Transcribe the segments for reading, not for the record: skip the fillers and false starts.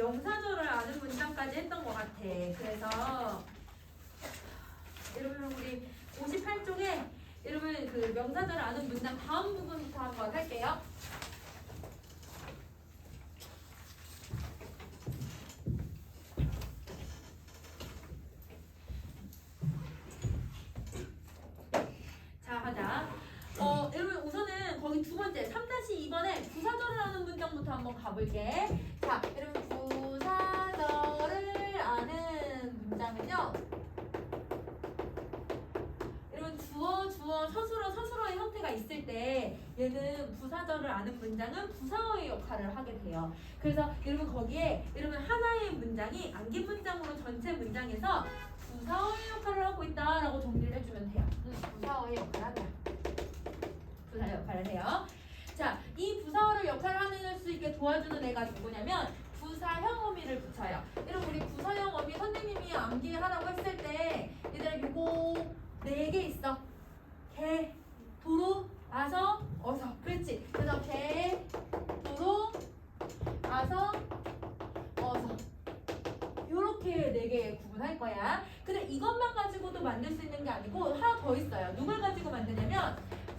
명사절을 아는 문장까지 했던 것 같아. 그래서 여러분 우리 58쪽에 여러분 그 명사절을 아는 문장 다음 부분부터 한번 할게요. 자, 하자. 여러분 우선은 거기 두 번째 3-2번에 부사절을 아는 문장부터 한번 가볼게. 자, 여러분 부사절을 아는 문장은요. 여러분 주어, 서술어의 형태가 있을 때 얘는 부사절을 아는 문장은 부사어의 역할을 하게 돼요. 그래서 여러분 거기에 여러분 하나의 문장이 안긴 문장으로 전체 문장에서 부사어의 역할을 하고 있다라고 정리를 해주면 돼요. 부사어의 역할을 한다. 부사어 역할을 해요. 자, 이 부사어를 역할을 하는 수 있게 도와주는 애가 누구냐면 부사형 어미를 붙여요. 여러분 우리 부사형 어미 선생님이 암기하라고 했을 때 얘들아 요거 4개 있어. 개, 도로, 와서, 어서. 그렇지. 그래서 개, 도로, 와서, 어서. 요렇게 4개 구분할 거야. 근데 이것만 가지고도 만들 수 있는 게 아니고 하나 더 있어요. 누굴 가지고 만드냐면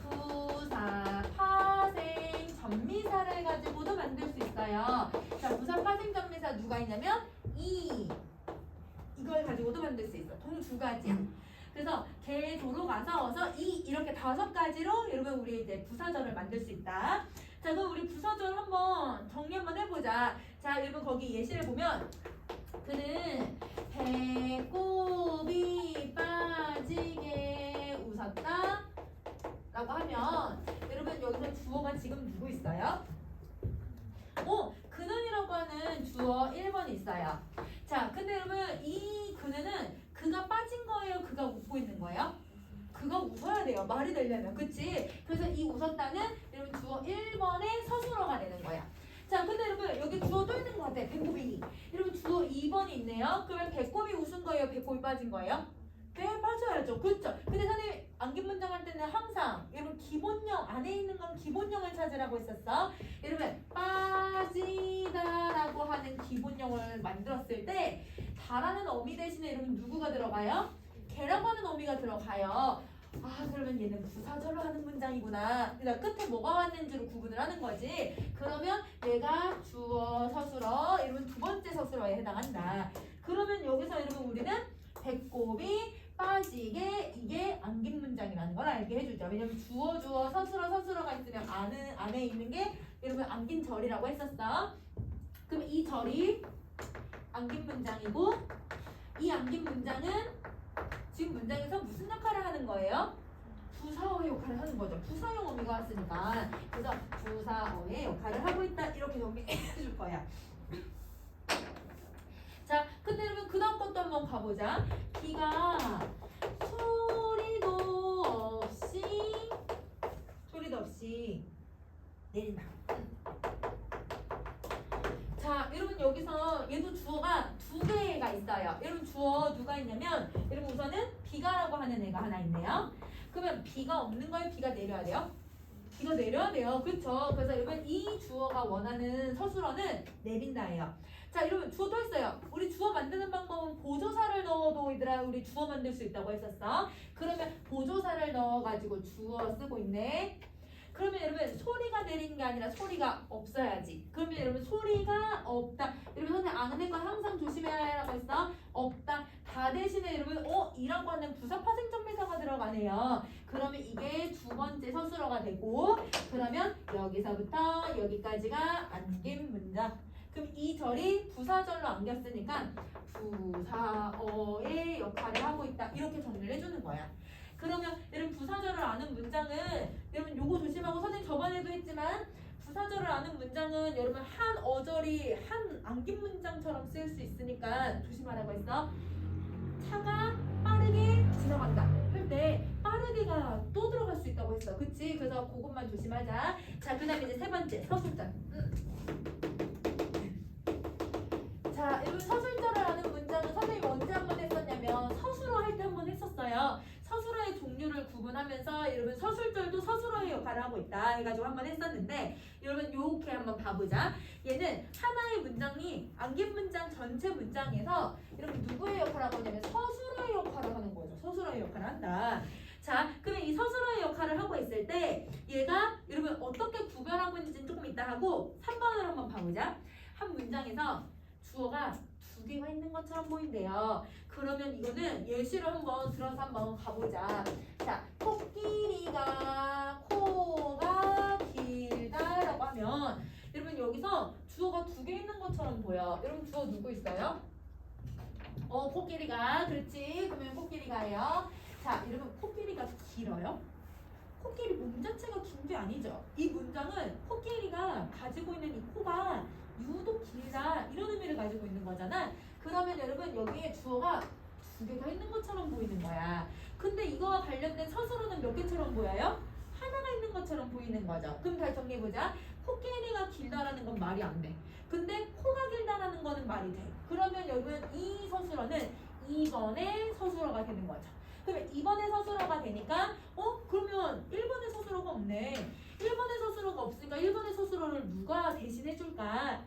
부사, 파생, 전미사를 가지고도 만들 수 있어요. 자, 부사, 파생, 전미사 누가 있냐면 이걸 가지고도 만들 수 있어. 동 2가지야. 그래서 개, 도로, 가서, 어서, 이렇게 5가지로 여러분 우리 이제 부사절을 만들 수 있다. 자, 그럼 우리 부사절 한번 정리 한번 해보자. 자, 여러분 거기 예시를 보면 그는 배꼽이 빠지게 웃었다 라고 하면 여러분 여기서 주어가 지금 누구 있어요? 그는이라고 하는 주어 1번 있어요. 자, 근데 여러분 이 그는은 그가 빠진 거예요? 그가 웃고 있는 거예요? 그가 웃어야 돼요. 말이 되려면. 그치? 그래서 이 웃었다는 여러분 주어 1번의 서술어가 되는 거야. 자, 근데 여러분 여기 주어 또 있는 것 같아. 배꼽이. 여러분 주어 2번이 있네요. 그러면 배꼽이 웃은 거예요? 배꼽이 빠진 거예요? 네, 빠져야죠. 그렇죠? 근데 선생님 안긴 문장 할 때는 항상 여러분 기본형 안에 있는 건 기본형을 찾으라고 했었어. 여러분 빠지다라고 하는 기본형을 만들었을 때 다라는 어미 대신에 여러분 누구가 들어가요? 개라고 하는 어미가 들어가요. 그러면 얘는 부사절로 하는 문장이구나. 그러니까 끝에 뭐가 왔는지로 구분을 하는 거지. 그러면 얘가 주어, 서술어, 여러분 두 번째 서술어에 해당한다. 그러면 여기서 여러분 우리는 배꼽이 빠지게 이게 안긴 문장이라는 걸 알게 해주죠. 왜냐면 주어, 서술어가 있으면 안에 있는 게 여러분 안긴 절이라고 했었어. 그럼 이 절이 안긴 문장이고 이 안긴 문장은 지금 문장에서 무슨 역할을 하는 거예요? 부사어의 역할을 하는 거죠. 부사형 어미가 왔으니까. 그래서 부사어의 역할을 하고 있다. 이렇게 정리해 줄 거야. 자, 근데 여러분 그 다음 것도 한번 가보자. 비가 소리도 없이 내린다. 자, 여러분 여기서 얘도 주어가 2개가 있어요. 여러분 주어 누가 있냐면 여러분 우선은 비가라고 하는 애가 하나 있네요. 그러면 비가 없는 거예요? 비가 내려야 돼요? 비가 내려야 돼요. 그렇죠? 그래서 여러분 이 주어가 원하는 서술어는 내린다예요. 자, 여러분 주어 또 있어요. 우리 주어 만드는 방법은 보조사를 넣어도 얘들아 우리 주어 만들 수 있다고 했었어. 그러면 보조사를 넣어가지고 주어 쓰고 있네. 그러면 여러분 소리가 내리는 게 아니라 소리가 없어야지. 그러면 여러분 소리가 없다. 여러분 선생님 아는 건 항상 조심해야 하라고 했어. 없다. 다 대신에 여러분 이라고 하는 부사 파생전미사가 들어가네요. 그러면 이게 2번째 서술어가 되고 그러면 여기서부터 여기까지가 안긴 문장. 그럼 이 절이 부사절로 안겼으니까 부사어의 역할을 하고 있다. 이렇게 정리를 해주는 거야. 그러면 여러분 부사절을 아는 문장은 여러분 요거 조심하고 선생님 저번에도 했지만 부사절을 아는 문장은 여러분 한 어절이 한 안긴 문장처럼 쓰일 수 있으니까 조심하라고 했어. 차가 빠르게 지나간다 할 때 빠르게가 또 들어갈 수 있다고 했어. 그치? 그래서 그것만 조심하자. 자, 그 다음에 이제 3번째 서술절. 자, 여러분 서술절을 아는 문장은 선생님이 언제 한번 했었냐면 서술어 할 때 한번 했었어요. 서술어의 종류를 구분 구분하면서 여러분 서술절도 서술어의 역할을 하고 있다 해가지고 한번 했었는데 여러분 요렇게 한번 봐보자. 얘는 하나의 문장이 안긴 문장 전체 문장에서 여러분 누구의 역할을 하고 있냐면 서술어의 역할을 하는 거죠. 서술어의 역할을 한다. 자, 그러면 이 서술어의 역할을 하고 있을 때 얘가 여러분 어떻게 구별하고 있는지는 조금 이따 하고 3번을 한번 봐보자. 한 문장에서 주어가 두 개가 있는 것처럼 보인대요. 그러면 이거는 예시를 한번 들어서 한번 가보자. 자, 코끼리가 코가 길다라고 하면 여러분 여기서 주어가 두 개 있는 것처럼 보여. 여러분 주어 누구 있어요? 코끼리가. 그렇지. 그러면 코끼리가예요. 자, 여러분 코끼리가 길어요? 코끼리 몸 자체가 긴 게 아니죠. 이 문장은 코끼리가 가지고 있는 이 코가 유독 길다 이런 의미를 가지고 있는 거잖아. 그러면 여러분 여기에 주어가 두 개가 있는 것처럼 보이는 거야. 근데 이거와 관련된 서술어는 몇 개처럼 보여요? 하나가 있는 것처럼 보이는 거죠. 그럼 다시 정리해보자. 코끼리가 길다라는 건 말이 안 돼. 근데 코가 길다라는 거는 말이 돼. 그러면 여러분 이 서술어는 2번의 서술어가 되는 거죠. 그러면 2번의 서술어가 되니까 그러면 1번의 서술어가 없네. 1번의 서술어가 없으니까 1번의 서술어를 누가 대신해줄까?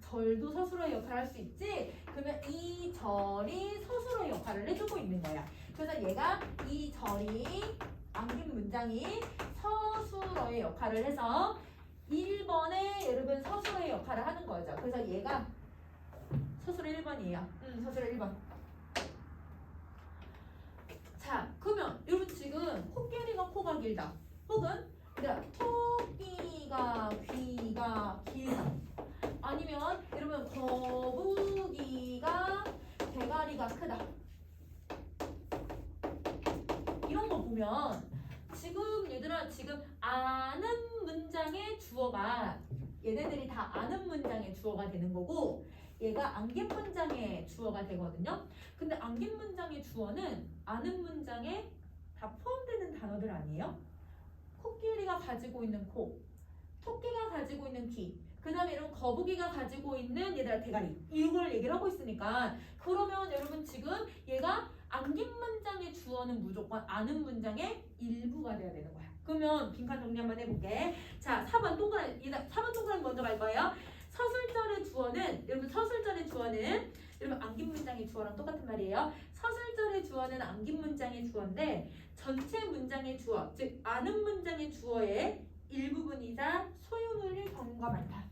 절도 서술어의 역할을 할 수 있지? 그러면 이 절이 서술어의 역할을 해주고 있는 거야. 그래서 얘가 이 절이 안긴 문장이 서술어의 역할을 해서 1번에 여러분 서술어의 역할을 하는 거죠. 그래서 얘가 서술어 1번이에요. 서술어 1번. 자, 그러면 여러분 지금 코끼리가 코가 길다. 혹은 토끼가 귀가 길다. 아니면 여러분 거북이가 대가리가 크다. 이런 거 보면 지금 얘들아 지금 아는 문장의 주어가 얘네들이 다 아는 문장의 주어가 되는 거고 얘가 안긴 문장의 주어가 되거든요. 근데 안긴 문장의 주어는 아는 문장에 다 포함되는 단어들 아니에요? 코끼리가 가지고 있는 코, 토끼가 가지고 있는 귀, 그 다음에 이런 거북이가 가지고 있는 얘들아 대가리 이걸 얘기를 하고 있으니까 그러면 여러분 지금 얘가 안긴 문장의 주어는 무조건 아는 문장의 일부가 돼야 되는 거야. 그러면 빈칸 정리 한번 해볼게. 자, 4번 동그라미 4번 동그라미 먼저 갈 거예요. 서술절의 주어는 여러분 서술절의 주어는 여러분 안긴 문장의 주어랑 똑같은 말이에요. 서술절의 주어는 안긴 문장의 주어인데 전체 문장의 주어, 즉 아는 문장의 주어의 일부분이자 소유물일 경우가 많다.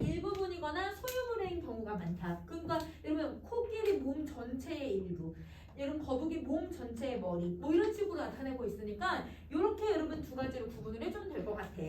일부분이거나 소유물인 경우가 많다. 그러니까 여러분 코끼리 몸 전체의 일부, 여러분 거북이 몸 전체의 머리 뭐 이런 식으로 나타내고 있으니까 이렇게 여러분 두 가지로 구분을 해주면 될 것 같아.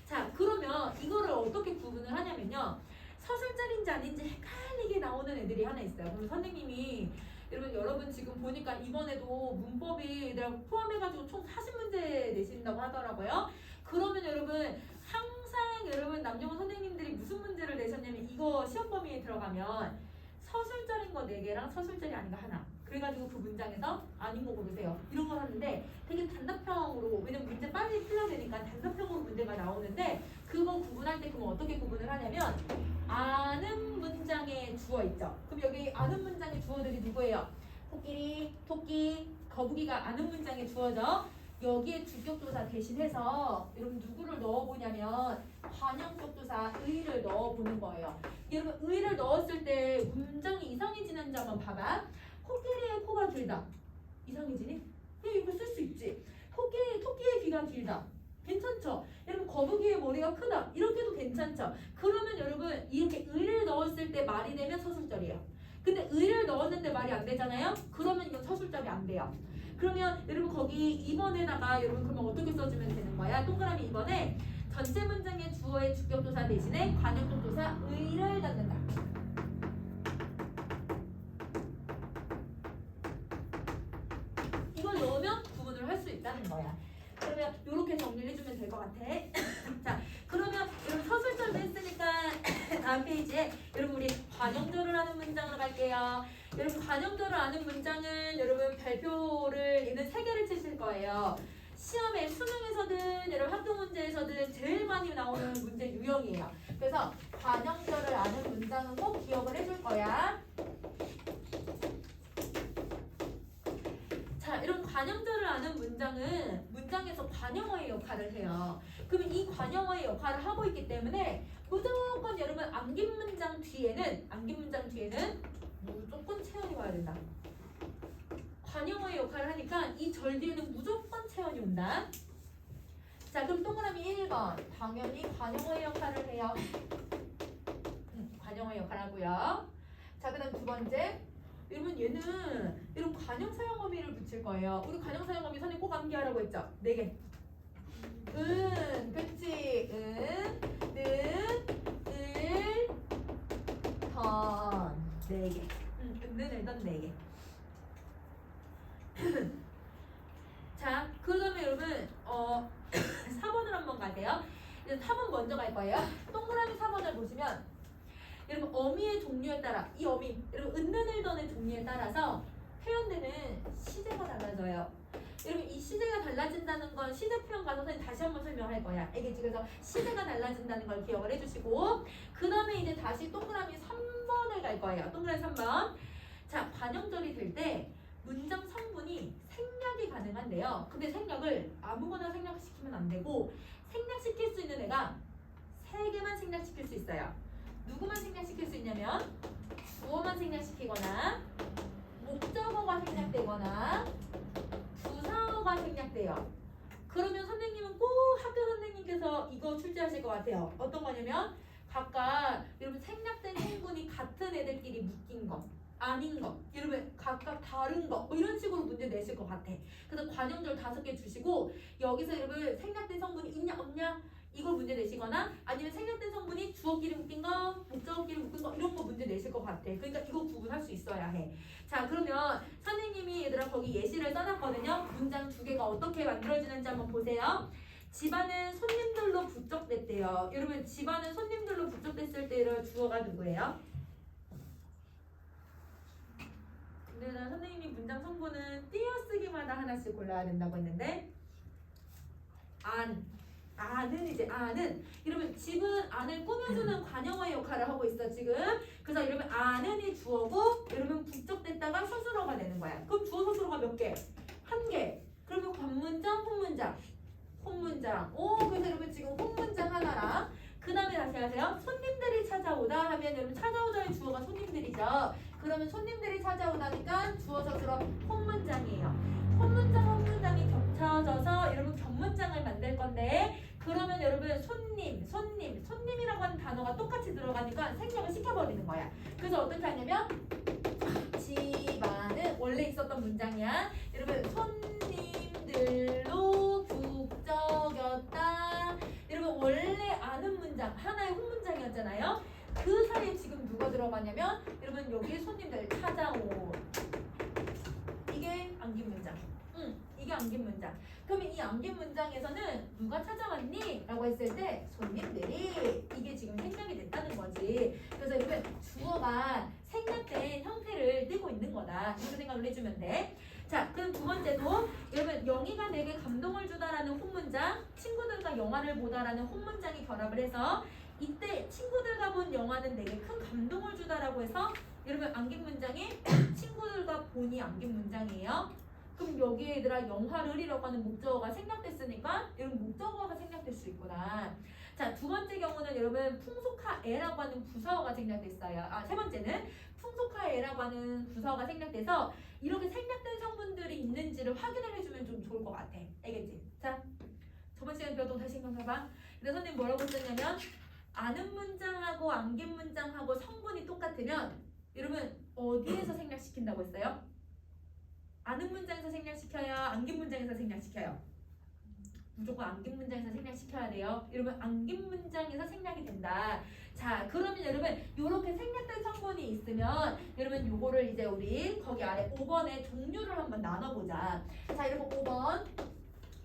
자, 그러면 이거를 어떻게 구분을 하냐면요. 서술절인지 아닌지 헷갈리게 나오는 애들이 하나 있어요. 그럼 선생님이 여러분 지금 보니까 이번에도 문법이 내가 포함해가지고 총 40문제 내신다고 하더라고요. 그러면 여러분 항상 여러분 남영훈 선생님들이 무슨 문제를 내셨냐면 이거 시험 범위에 들어가면 서술절인 거 4개랑 서술절이 아닌 거 하나. 그래가지고 그 문장에서 아닌 거 고르세요. 이런 걸 하는데 되게 단답형으로, 왜냐면 문제 빨리 풀려야 되니까 단답형으로 문제가 나오는데 그거 구분할 때 그럼 어떻게 구분을 하냐면 아는 문장의 주어 있죠. 그럼 여기 아는 문장의 주어들이 누구예요? 코끼리, 토끼, 거북이가 아는 문장의 주어죠. 여기에 주격조사 대신해서 여러분 누구를 넣어보냐면 관형격조사 의를 넣어보는 거예요. 여러분 의를 넣었을 때 문장이 이상해지는지 한번 봐봐. 코끼리의 코가 길다. 이상해지니? 이거 쓸 수 있지. 토끼의 귀가 길다. 괜찮죠? 여러분 거북이의 머리가 크다. 이렇게도 괜찮죠? 그러면 여러분 이렇게 의를 넣었을 때 말이 되면 서술절이에요. 근데 의를 넣었는데 말이 안 되잖아요? 그러면 이건 서술절이 안 돼요. 그러면 여러분 거기 2번에다가 여러분 그러면 어떻게 써주면 되는 거야? 동그라미 2번에 전체 문장의 주어의 주격조사 대신에 관형격조사 의를 넣는다. 이걸 넣으면 구분을 할 수 있다는 거야. 그러면 이렇게 정리를 해주면 될 것 같아. 자, 그러면 여러분 서술절도 했으니까 다음 페이지에 여러분 우리 관형절을 하는 문장으로 갈게요. 여러분 관형절을 아는 문장은 여러분 발표를 얘는 3개를 치실 거예요. 시험에 수능에서든 여러분 학교 문제에서든 제일 많이 나오는 문제 유형이에요. 그래서 관형절을 아는 문장은 꼭 기억을 해줄 거야. 관형절을 아는 문장은 문장에서 관형어의 역할을 해요. 그러면 이 관형어의 역할을 하고 있기 때문에 무조건 여러분 암긴 문장 뒤에는 무조건 체온이 와야 된다. 관형어의 역할을 하니까 이 절 뒤에는 무조건 체온이 온다. 자, 그럼 동그라미 1번 당연히 관형어의 역할을 해요. 관형어의 역할을 하고요. 자, 그 다음 두 번째, 여러분 얘는 여러분 관형 사용 어미를 붙일 거예요. 우리 관형 사용 어미 선생님 꼭 암기하라고 했죠? 4개. 그치. 던 4개. 은, 4개. 자, 그 다음에 여러분 4번을 한번 가세요. 이제 4번 먼저 갈 거예요. 동그라미 4번을 보시면 여러분 어미의 종류에 따라 이 어미 여러분 은는을던의 종류에 따라서 표현되는 시제가 달라져요. 여러분 이 시제가 달라진다는 건 시제 표현 가서 선생님 다시 한번 설명할 거야. 알겠지? 그래서 시제가 달라진다는 걸 기억을 해주시고 그 다음에 이제 다시 동그라미 3번을 갈 거예요. 동그라미 3번. 자, 관형절이 될 때 문장 성분이 생략이 가능한데요. 근데 생략을 아무거나 생략시키면 안 되고 생략시킬 수 있는 애가 3개만 생략시킬 수 있어요. 누구만 생략시킬 수 있냐면 주어만 생략시키거나 목적어가 생략되거나 부사어가 생략돼요. 그러면 선생님은 꼭 학교 선생님께서 이거 출제하실 것 같아요. 어떤 거냐면 각각 여러분 생략된 성분이 같은 애들끼리 묶인 거 아닌 거, 여러분 각각 다른 거, 뭐 이런 식으로 문제 내실 것 같아. 그래서 관형절 5개 주시고 여기서 여러분 생략된 성분이 있냐 없냐 이걸 문제 내시거나 아니면 생략된 성분이 주어끼리 묶인 거, 목적어끼리 묶인 거 이런 거 문제 내실 것 같아. 그러니까 이거 구분할 수 있어야 해. 자, 그러면 선생님이 얘들아 거기 예시를 써놨거든요. 문장 2개가 어떻게 만들어지는지 한번 보세요. 집안은 손님들로 북적댔대요. 여러분 집안은 손님들로 북적댔을 때 주어가 누구예요? 근데 난 선생님이 문장 성분은 띄어쓰기마다 하나씩 골라야 된다고 했는데 안은 이제 안은 여러분 집은 안을 꾸며주는 관형어의 역할을 하고 있어 지금. 그래서 여러분 안은이 주어고 여러분 북적댔다가 서술어가 되는 거야. 그럼 주어 서술어가 몇 개? 1개. 그러면 관문장, 혼문장. 그래서 여러분 지금 혼문장 하나랑 그 다음에 다시 하세요. 손님들이 찾아오다 하면 여러분 찾아오다의 주어가 손님들이죠. 그러면 손님들이 찾아오다니까 주어 서술어 혼문장이에요. 혼문장이 겹쳐져서 여러분 겹문장을 만들 건데 그러면 여러분 손님이라고 하는 단어가 똑같이 들어가니까 생략을 시켜버리는 거야. 그래서 어떻게 하냐면 집안은 원래 있었던 문장이야. 여러분 손님들로 북적였다. 여러분 원래 아는 문장 하나의 혼문장이었잖아요. 그 사이에 지금 누가 들어가냐면 여러분 여기 손님들 찾아오. 이게 암긴 문장. 이게 암긴 문장. 그러면 이 암긴 문장에서는 누가 찾아왔니? 라고 했을 때 손님들이 이게 지금 생략이 됐다는 거지. 그래서 여러분 주어가 생략된 형태를 띠고 있는 거다. 이렇게 생각을 해주면 돼. 자, 그럼 두 번째도 여러분 영희가 내게 감동을 주다라는 혼문장, 친구들과 영화를 보다라는 혼문장이 결합을 해서 이때 친구들과 본 영화는 내게 큰 감동을 주다라고 해서 여러분 암긴 문장이 친구들과 본이 암긴 문장이에요. 그럼 여기에 얘들아 영화를이라고 하는 목적어가 생략됐으니까 여러분 목적어가 생략될 수 있구나. 자, 두 번째 경우는 여러분 풍속하에라고 하는 부사어가 생략됐어요. 세 번째는 풍속하에라고 하는 부사어가 생략돼서 이렇게 생략된 성분들이 있는지를 확인을 해주면 좀 좋을 것 같아. 알겠지? 자, 저번 시간에 배웠던 거 다시 생각해봐. 근데 선생님 뭐라고 했냐면 아는 문장하고 암긴 문장하고 성분이 똑같으면 여러분 어디에서 생략시킨다고 했어요? 아는 문장에서 생략시켜요? 암긴 문장에서 생략시켜요? 무조건 암긴 문장에서 생략시켜야 돼요. 여러분 암긴 문장에서 생략이 된다. 자, 그러면 여러분 요렇게 생략된 성분이 있으면 여러분 요거를 이제 우리 거기 아래 5번의 종류를 한번 나눠보자. 자, 여러분 5번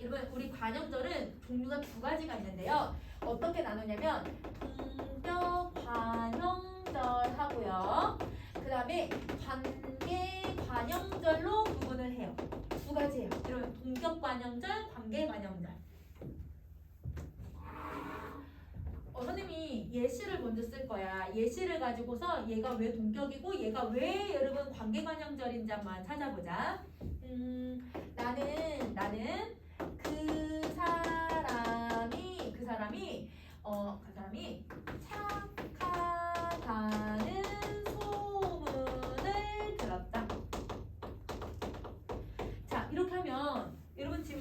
여러분 우리 관형절은 종류가 2가지가 있는데요. 어떻게 나누냐면 동격 관형절 하고요. 그 다음에 관계 관형절로 구분을 해요. 2가지예요. 여러분 동격 관형절, 관계 관형절. 선생님이 예시를 먼저 쓸 거야. 예시를 가지고서 얘가 왜 동격이고 얘가 왜 여러분 관계 관형절인지 한번 찾아보자. 나는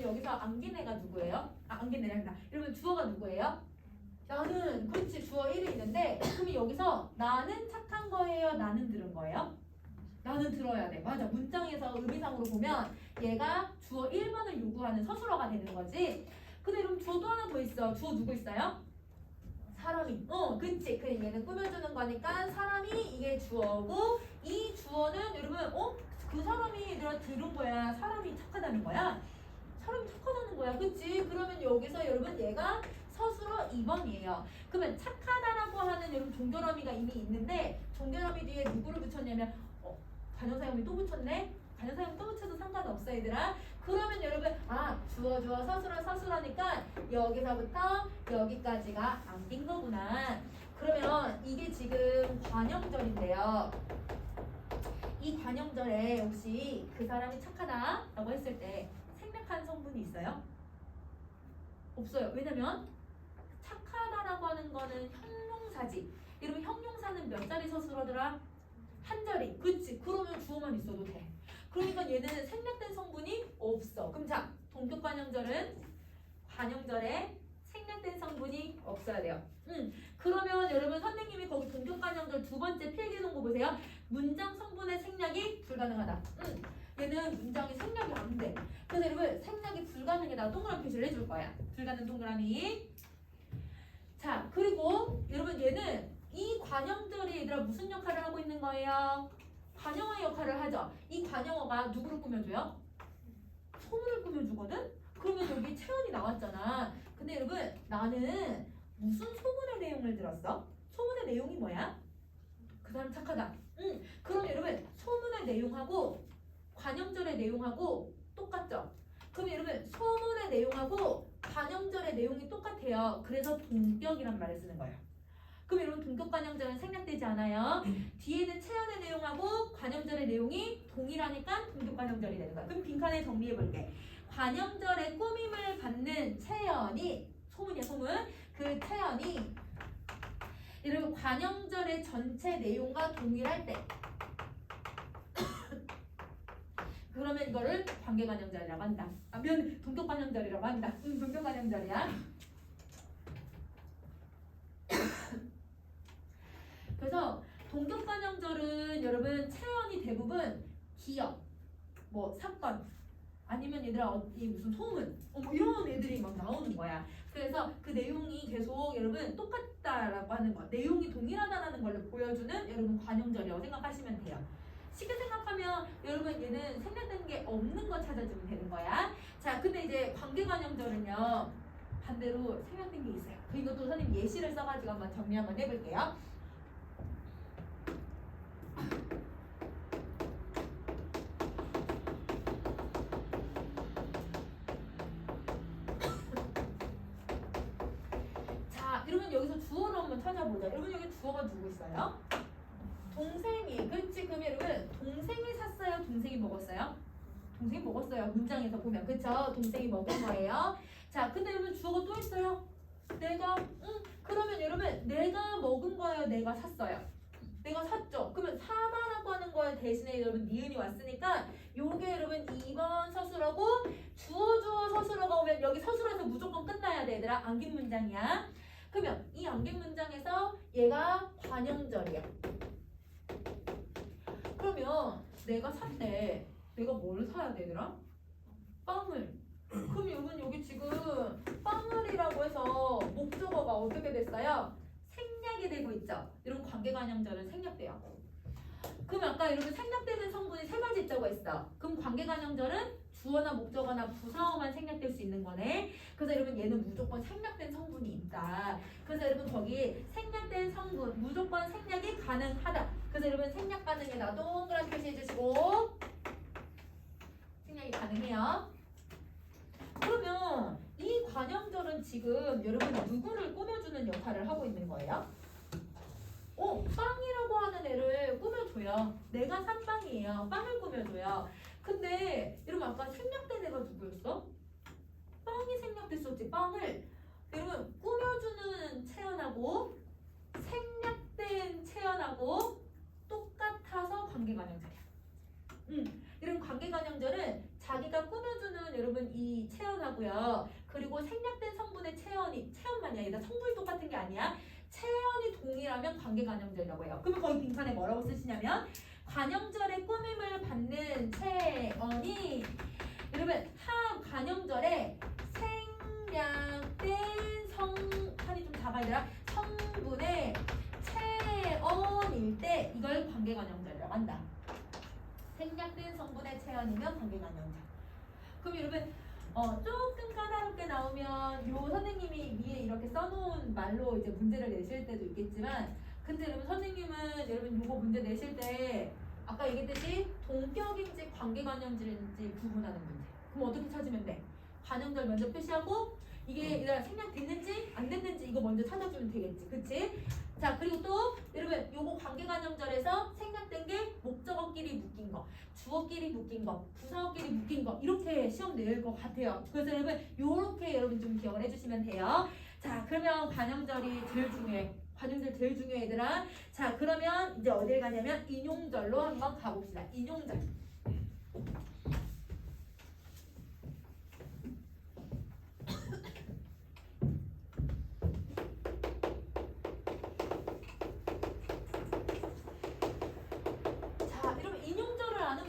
여기서 안긴 애가 누구예요? 안긴 애가 아니라 여러분 주어가 누구예요? 나는. 그렇지, 주어 1이 있는데 그럼 여기서 나는 착한 거예요? 나는 들은 거예요? 나는 들어야 돼. 맞아. 문장에서 의미상으로 보면 얘가 주어 1번을 요구하는 서술어가 되는 거지. 근데 그럼 주어도 하나 더 있어. 주어 누구 있어요? 사람이. 그치. 그래, 얘는 꾸며주는 거니까 사람이 이게 주어고 이 주어는 여러분 그 사람이 얘들아 들은 거야. 사람이 착하다는 거야. 사람이 착하다는 거야. 그치? 그러면 여기서 여러분 얘가 서술어 2번이에요. 그러면 착하다라고 하는 여러분 종결어미가 이미 있는데 종결어미 뒤에 누구를 붙였냐면 관형사용이 또 붙였네? 관형사용 또 붙여도 상관없어 얘들아. 그러면 여러분 주어 서술어니까 여기서부터 여기까지가 안긴 거구나. 그러면 이게 지금 관형절인데요. 이 관형절에 혹시 그 사람이 착하다 라고 했을 때 생략한 성분이 있어요? 없어요. 왜냐면 착하다라고 하는 거는 형용사지. 여러분 형용사는 몇 자리 서술어더라? 한 자리. 그치? 그러면 주어만 있어도 돼. 그러니까 얘는 생략된 성분이 없어. 그럼 자, 동격관형절은 관형절에 생략된 성분이 없어야 돼요. 그러면 여러분 선생님이 거기 동격관형절 두 번째 필기 놓은 거 보세요. 문장 성분의 생략이 불가능하다. 얘는 문장이 생략이 안 돼. 그래서 여러분 생략이 불가능에다가 동그라미 표시를 해줄 거야. 불가능 동그라미. 자, 그리고 여러분 얘는 이 관형절이 얘들아 무슨 역할을 하고 있는 거예요? 관형어 역할을 하죠. 이 관형어가 누구를 꾸며줘요? 소문을 꾸며주거든? 그러면 여기 체언이 나왔잖아. 근데 여러분 나는 무슨 소문의 내용을 들었어? 소문의 내용이 뭐야? 그 사람 착하다. 그럼 여러분 소문의 내용하고 관형절의 내용하고 똑같죠? 그럼 여러분 소문의 내용하고 관형절의 내용이 똑같아요. 그래서 동격이란 말을 쓰는 거예요. 그럼 여러분 동격관형절은 생략되지 않아요. 뒤에는 체언의 내용하고 관형절의 내용이 동일하니까 동격관형절이 되는 거야. 그럼 빈칸에 정리해볼게. 관형절의 꾸밈을 받는 체언이 소문이야 소문. 그 체언이 여러분 관형절의 전체 내용과 동일할 때 그러면 이거를 관계관형절이라고 한다. 동격관형절이라고 한다. 동격관형절이야. 그래서 동격관형절은 여러분 체언이 대부분 기억, 사건 아니면 얘들아 이 무슨 소문 이런 애들이 막 나오는 거야. 그래서 그 내용이 계속 여러분 똑같다라고 하는 거, 내용이 동일하다는 걸 보여주는 여러분 관형절이라고 생각하시면 돼요. 쉽게 생각하면 여러분 얘는 생략된 게 없는 거 찾아주면 되는 거야. 자, 근데 이제 관계관형절은요 반대로 생략된 게 있어요. 이것도 선생님 예시를 써가지고 한번 정리 한번 해볼게요. 자, 여러분 여기서 주어를 한번 찾아보자. 여러분 여기 주어가 누구 있어요? 동생이. 그렇지. 그럼 여러분 동생이 샀어요? 동생이 먹었어요? 동생이 먹었어요. 문장에서 보면. 그쵸? 동생이 먹은 거예요. 자, 근데 여러분 주어가 또 있어요. 내가 그러면 여러분 내가 먹은 거예요? 내가 샀어요? 내가 샀죠? 그러면 사다라고 하는 거에 대신에 여러분 니은이 왔으니까 요게 여러분 2번 서술어고 주어 서술어가 오면 여기 서술어에서 무조건 끝나야 돼 얘들아. 안긴 문장이야. 그러면 이 안긴 문장에서 얘가 관형절이야. 그러면 내가 샀대. 내가 뭘 사야 되더라? 빵을. 그럼 여러분 여기 지금 빵을이라고 해서 목적어가 어떻게 됐어요? 생략이 되고 있죠. 여러분 관계관형절은 생략돼요. 그럼 아까 여러분 생략되는 성분이 세 가지 있다고 했어. 그럼 관계관형절은 주어나 목적어나 부사어만 생략될 수 있는 거네. 그래서 여러분 얘는 무조건 생략된 성분이 있다. 그래서 여러분 거기 생략된 성분 무조건 생략이 가능하다. 그래서 여러분 생략 가능에다 동그랗게 표시해 주시고 생략이 가능해요. 그러면 이 관형절은 지금 여러분 누구를 꾸며주는 역할을 하고 있는 거예요? 빵이라고 하는 애를 꾸며줘요. 내가 산 빵이에요. 빵을 꾸며줘요. 근데 여러분 아까 생략된 애가 누구였어? 빵이 생략됐었지. 빵을 여러분 꾸며주는 체언하고 생략된 체언하고 똑같아서 관계관형절이야. 여러분 관계관형절은 자기가 꾸며주는 여러분 이 체언하고요. 그리고 생략된 성분의 체언만이 아니라 성분이 똑같은 게 아니야. 체언이 동일하면 관계관형절이라고 해요. 그러면 거기 빙판에 뭐라고 쓰시냐면 관형절의 꾸밈을 받는 체언이 여러분 한 관형절에 생략된 판이 좀 작아야 되나? 성분의 체언일 때 이걸 관계관형절이라고 한다. 생략된 성분의 체언이면 관계관형절. 그럼 여러분 조금 까다롭게 나오면 요 선생님이 위에 이렇게 써놓은 말로 이제 문제를 내실 때도 있겠지만, 근데 여러분 선생님은 여러분 요거 문제 내실 때 아까 얘기했듯이 동격인지 관계관형절인지 구분하는 문제. 그럼 어떻게 찾으면 돼? 관형절 먼저 표시하고 이게 생략됐는지 안 됐는지 이거 먼저 찾아주면 되겠지, 그치? 자, 그리고 또 여러분 요거 관계관형절에서 생략된 게 목적어끼리 묶인 거, 주어끼리 묶인 거, 부사어끼리 묶인 거 이렇게 시험 낼 것 같아요. 그래서 여러분 요렇게 여러분 좀 기억을 해주시면 돼요. 자, 그러면 관형절이 제일 중요해. 관형절 제일 중요해 얘들아. 자, 그러면 이제 어딜 가냐면 인용절로 한번 가봅시다. 인용절.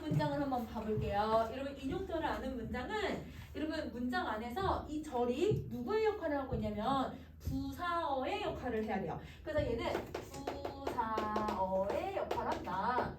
문장을 한번 봐볼게요. 여러분 인용절을 아는 문장은 여러분 문장 안에서 이 절이 누구의 역할을 하고 있냐면 부사어의 역할을 해야 돼요. 그래서 얘는 부사어의 역할을 한다.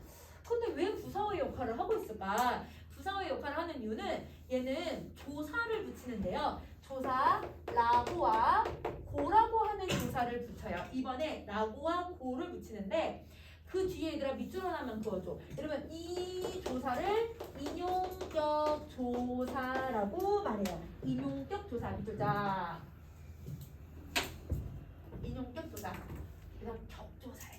근데 왜 부사어의 역할을 하고 있을까? 부사어의 역할을 하는 이유는 얘는 조사를 붙이는데요. 조사 라고와 고라고 하는 조사를 붙여요. 이번에 라고와 고를 붙이는데 그 뒤에 얘들아 밑줄 하나만 그어줘. 여러분 이 조사를 인용격 조사라고 말해요. 인용격 조사 밑줄자. 인용격 조사. 그다음 격조사래.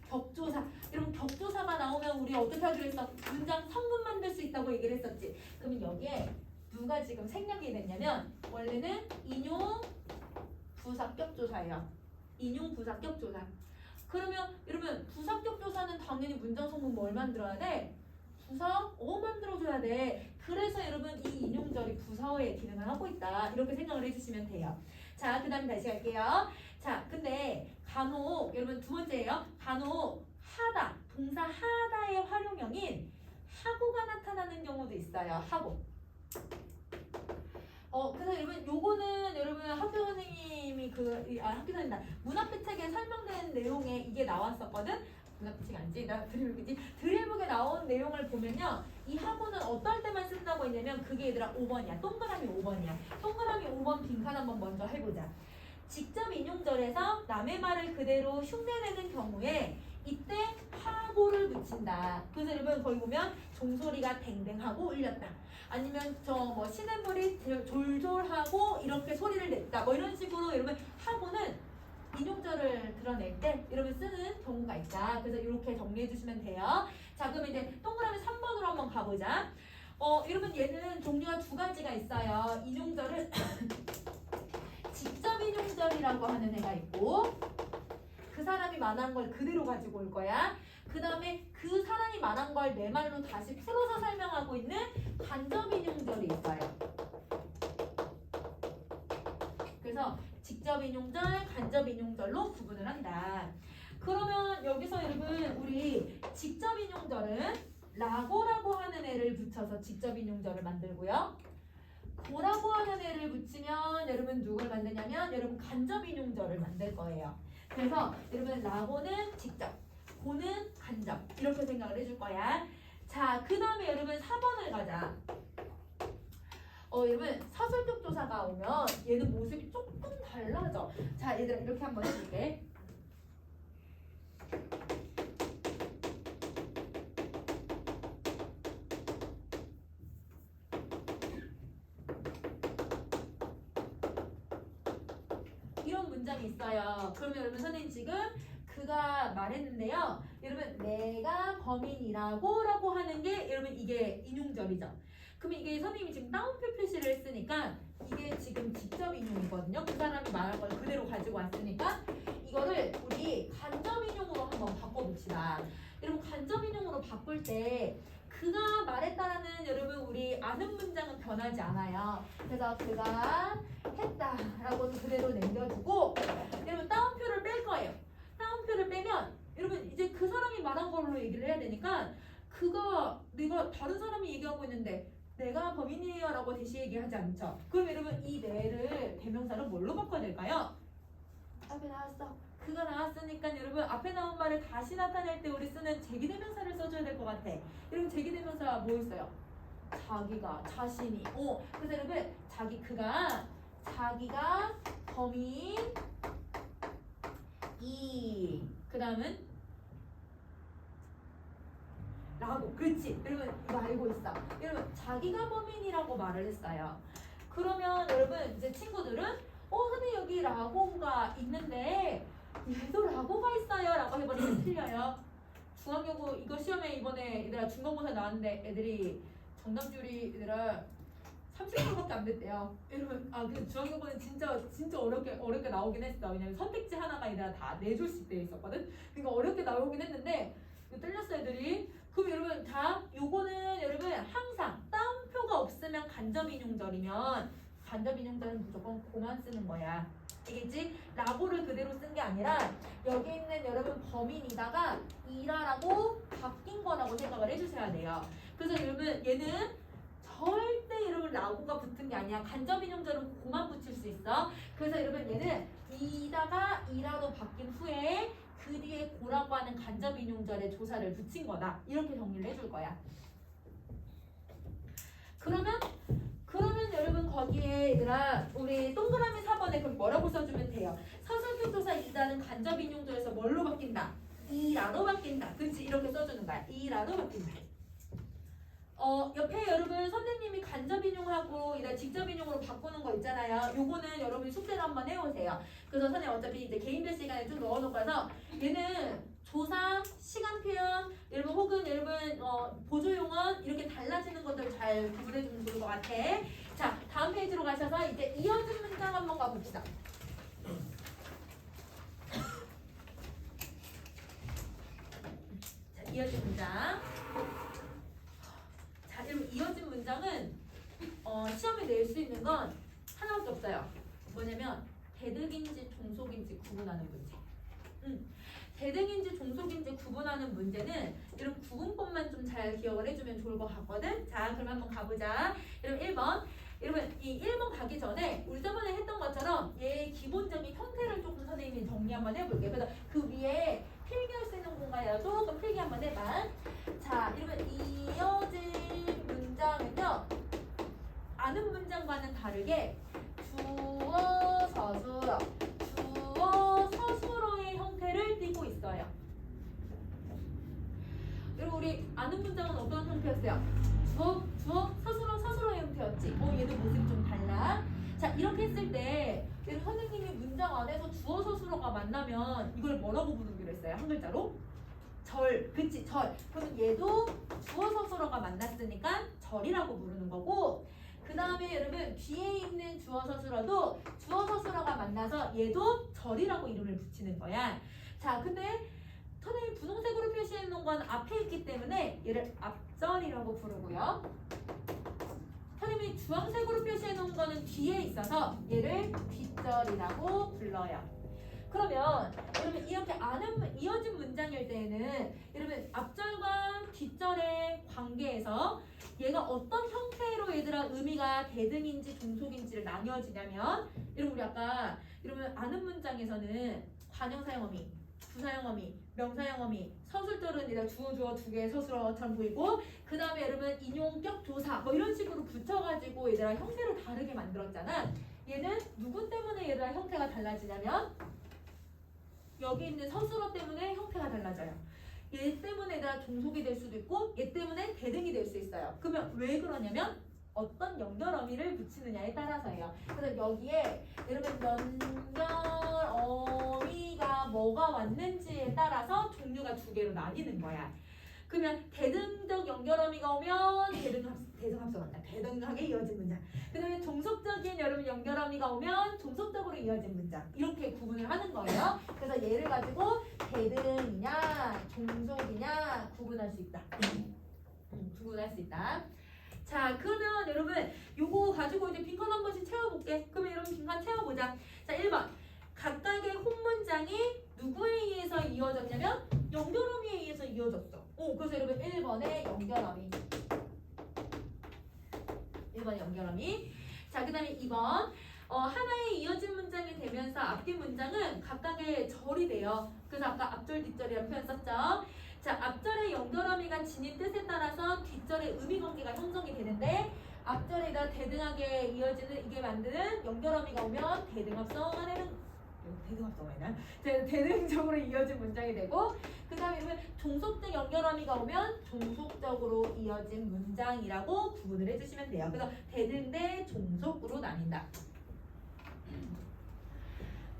격조사. 여러분 격조사가 나오면 우리 어떻게 하기로 했어? 문장 성분 만들 수 있다고 얘기를 했었지. 그러면 여기에 누가 지금 생략이 됐냐면 원래는 인용 부사격 조사예요. 인용 부사격 조사. 그러면 여러분 부사격 조사는 당연히 문장 성분 뭘 만들어야 돼? 부사어 만들어줘야 돼. 그래서 여러분 이 인용절이 부사어의 기능을 하고 있다. 이렇게 생각을 해주시면 돼요. 자, 그 다음 다시 갈게요. 자, 근데 간혹 여러분 두 번째예요. 간혹 하다, 동사 하다의 활용형인 하고가 나타나는 경우도 있어요. 하고. 그래서 여러분 요거는 여러분 학교 선생님이 학교 선생님 문 앞에 책에 설명된 내용에 이게 나왔었거든. 문 앞에 책이 아니지, 나 드릴북이지. 드릴북에 나온 내용을 보면요, 이 하고는 어떨 때만 쓴다고 했냐면 그게 얘들아 5번이야. 동그라미 5번이야. 동그라미 5번 빈칸 한번 먼저 해보자. 직접 인용절에서 남의 말을 그대로 흉내내는 경우에 이때 하고를 붙인다. 그래서 여러분 거기 보면 종소리가 댕댕하고 울렸다. 아니면 저 시냇물이 졸졸하고 이렇게 소리를 냈다. 이런 식으로 여러분 하고는 인용절을 드러낼 때 여러분 쓰는 경우가 있다. 그래서 이렇게 정리해 주시면 돼요. 자, 그럼 이제 동그라미 3번으로 한번 가보자. 여러분 얘는 종류가 두 가지가 있어요. 인용절을 직접 인용절이라고 하는 애가 있고, 그 사람이 말한 걸 그대로 가지고 올 거야. 그 다음에 그 사람이 말한 걸 내 말로 다시 풀어서 설명하고 있는 간접 인용절이 있어요. 그래서 직접 인용절, 간접 인용절로 구분을 한다. 그러면 여기서 여러분 우리 직접 인용절은 라고라고 하는 애를 붙여서 직접 인용절을 만들고요. 고라고 하는 애를 붙이면 여러분 누굴 만드냐면 여러분 간접 인용절을 만들 거예요. 그래서 여러분 라고는 직접, 고는 간접 이렇게 생각을 해줄 거야. 자, 그 다음에 여러분 4번을 가자. 여러분 사설격 조사가 오면 얘는 모습이 조금 달라져. 자, 얘들아 이렇게 한번 해볼게. 이런 문장이 있어요. 그러면 여러분 선생님 지금 그가 말했는데요. 여러분 내가 범인이라고 라고 하는 게 여러분 이게 인용절이죠. 그러면 이게 선생님이 지금 따옴표 표시를 했으니까 이게 지금 직접 인용이거든요. 그 사람이 말한 걸 그대로 가지고 왔으니까 이거를 우리 간접 인용으로 한번 바꿔봅시다. 여러분 간접 인용으로 바꿀 때 그가 말했다라는 여러분 우리 아는 문장은 변하지 않아요. 그래서 그가 했다라고는 그대로 남겨두고 여러분 따옴표를 뺄 거예요. 따옴표를 빼면 여러분 이제 그 사람이 말한 걸로 얘기를 해야 되니까 그가 내가 다른 사람이 얘기하고 있는데 내가 범인이에요 라고 대시 얘기하지 않죠. 그럼 여러분 이 내를 대명사를 뭘로 바꿔야 될까요? 앞에 나왔어. 그가 나왔으니까 여러분 앞에 나온 말을 다시 나타낼 때 우리 쓰는 제기대명사를 써줘야 될 것 같아. 여러분 제기대명사 뭐 있어요? 자기가, 자신이. 그래서 여러분 자기가 범인 그 다음은 라고. 그렇지. 여러분 이거 알고 있어. 여러분 자기가 범인이라고 말을 했어요. 그러면 여러분 이제 친구들은 근데 여기 라고가 있는데 얘도 라고가 있어요 라고 해버리면 틀려요. 중앙여고 이거 시험에 이번에 얘들아 중간고사 나왔는데 애들이 정답률이 얘들아 30%밖에 안 됐대요. 여러분 근데 중앙여고는 진짜 어렵게 나오긴 했어. 왜냐면 선택지 하나가 얘들아 다 4줄씩 되어 있었거든. 그러니까 어렵게 나오긴 했는데 이거 틀렸어 애들이. 그럼 여러분 요거는 여러분 항상 따옴표가 없으면 간접인용절이면 간접인용절은 무조건 고만 쓰는 거야. 알겠지? 라고를 그대로 쓴 게 아니라 여기 있는 여러분 범인이다가 이라라고 바뀐 거라고 생각을 해주셔야 돼요. 그래서 여러분 얘는 절대 여러분 라고가 붙은 게 아니야. 간접인용절은 고만 붙일 수 있어. 그래서 여러분 얘는 이다가 이라로 바뀐 후에 그 뒤에 고라고 하는 간접인용절의 조사를 붙인 거다. 이렇게 정리를 해줄 거야. 그러면 여러분 거기에 얘들아 우리 동그라미 4번에 그럼 뭐라고 써주면 돼요? 서술격 조사 이다는 간접인용절에서 뭘로 바뀐다? 이라로 바뀐다. 그렇지? 이렇게 써주는 거야. 이라로 바뀐다. 옆에 여러분 선생님이 간접인용하고 이다 직접인용으로 바꾸는 거 있잖아요. 요거는 여러분이 숙제를 한번 해오세요. 그래서 선생님 어차피 이제 개인별 시간에 좀 넣어놓고 가서 얘는 조사, 시간 표현, 여러분 혹은 여러분 보조용언 이렇게 달라지는 것들 잘 구분해주면 좋을 것 같아. 자, 다음 페이지로 가셔서 이제 이어진 문장 한번 가봅시다. 자, 이어진 문장. 자, 여러분 이어진 문장은 시험에 낼 수 있는 건 하나밖에 없어요. 뭐냐면 대득인지 종속인지 구분하는 문제. 대등인지 종속인지 구분하는 문제는 이런 구분법만 좀 잘 기억을 해주면 좋을 것 같거든. 자, 그럼 한번 가보자. 여러분 1번. 여러분 이 1번 가기 전에 우리 저번에 했던 것처럼 얘의 기본적인 형태를 조금 선생님이 정리 한번 해볼게요. 그래서 그 위에 필기할 수 있는 공간이라 조금 필기 한번 해봐. 자, 여러분 이어진 문장은요. 아는 문장과는 다르게 주어, 서술어, 주어, 서술어의 형태를 띠고 있어요. 그리고 우리 아는 문장은 어떤 형태였어요? 주어, 서술어, 서술어의 형태였지. 얘도 모습이 좀 달라. 자, 이렇게 했을 때 선생님이 문장 안에서 주어, 서술어가 만나면 이걸 뭐라고 부르기로 했어요? 한 글자로? 절, 그치, 절. 그러면 얘도 주어, 서술어가 만났으니까 절이라고 부르는 거고, 그 다음에 여러분 뒤에 있는 주어 서술어도 주어 서술어가 만나서 얘도 절이라고 이름을 붙이는 거야. 자, 근데 선생님이 분홍색으로 표시해 놓은 건 앞에 있기 때문에 얘를 앞절이라고 부르고요. 선생님이 주황색으로 표시해 놓은 거는 뒤에 있어서 얘를 뒷절이라고 불러요. 그러면 여러분 이렇게 이어진 문장일 때에는 여러분 앞절과 뒷절의 관계에서 얘가 어떤 형태로 얘들아 의미가 대등인지 종속인지를 나뉘어지냐면 여러분 우리 아까 여러분 아는 문장에서는 관형사형 어미, 부사형 어미, 명사형 어미, 서술절은 얘들아 주어 두 개의 서술어처럼 보이고 그 다음에 여러분 인용격 조사 뭐 이런 식으로 붙여가지고 얘들아 형태를 다르게 만들었잖아. 얘는 누구 때문에 얘들아 형태가 달라지냐면 여기 있는 서술어 때문에 형태가 달라져요. 얘 때문에 얘들아 종속이 될 수도 있고 얘 때문에 대등이 될 수 있어요. 그러면 왜 그러냐면 어떤 연결 어미를 붙이느냐에 따라서예요. 그래서 여기에 여러분 연결 어미가 뭐가 왔는지에 따라서 종류가 두 개로 나뉘는 거야. 그러면 대등적 연결 어미가 오면 대등합성 한다. 대등하게 이어진 문장. 그 다음에 종속적인 여러분 연결 어미가 오면 종속적으로 이어진 문장. 이렇게 구분을 하는 거예요. 그래서 얘를 가지고 대등이냐 종속이냐 구분할 수 있다. 구분할 수 있다. 자, 그러면 가지고 이제 빈칸 한 번씩 채워볼게. 그러면 여러분 빈칸 채워보자. 자, 1번. 각각의 홈문장이 누구에 의해서 이어졌냐면 연결어미에 의해서 이어졌어. 그래서 여러분 1번에 연결어미. 1번 연결어미. 자, 그 다음에 2번. 하나의 이어진 문장이 되면서 앞뒤 문장은 각각의 절이 돼요. 그래서 아까 앞절, 뒷절이라는 표현 썼죠. 자, 앞절의 연결어미가 지닌 뜻에 따라서 뒷절의 의미관계가 형성이 되는데 앞절에다 대등하게 이어지는 이게 만드는 연결어미가 오면 대등합성가 되는 대등합성가 있나? 대등적으로 이어진 문장이 되고 그 다음에 종속적 연결어미가 오면 종속적으로 이어진 문장이라고 구분을 해주시면 돼요. 그래서 대등 대 종속으로 나뉜다.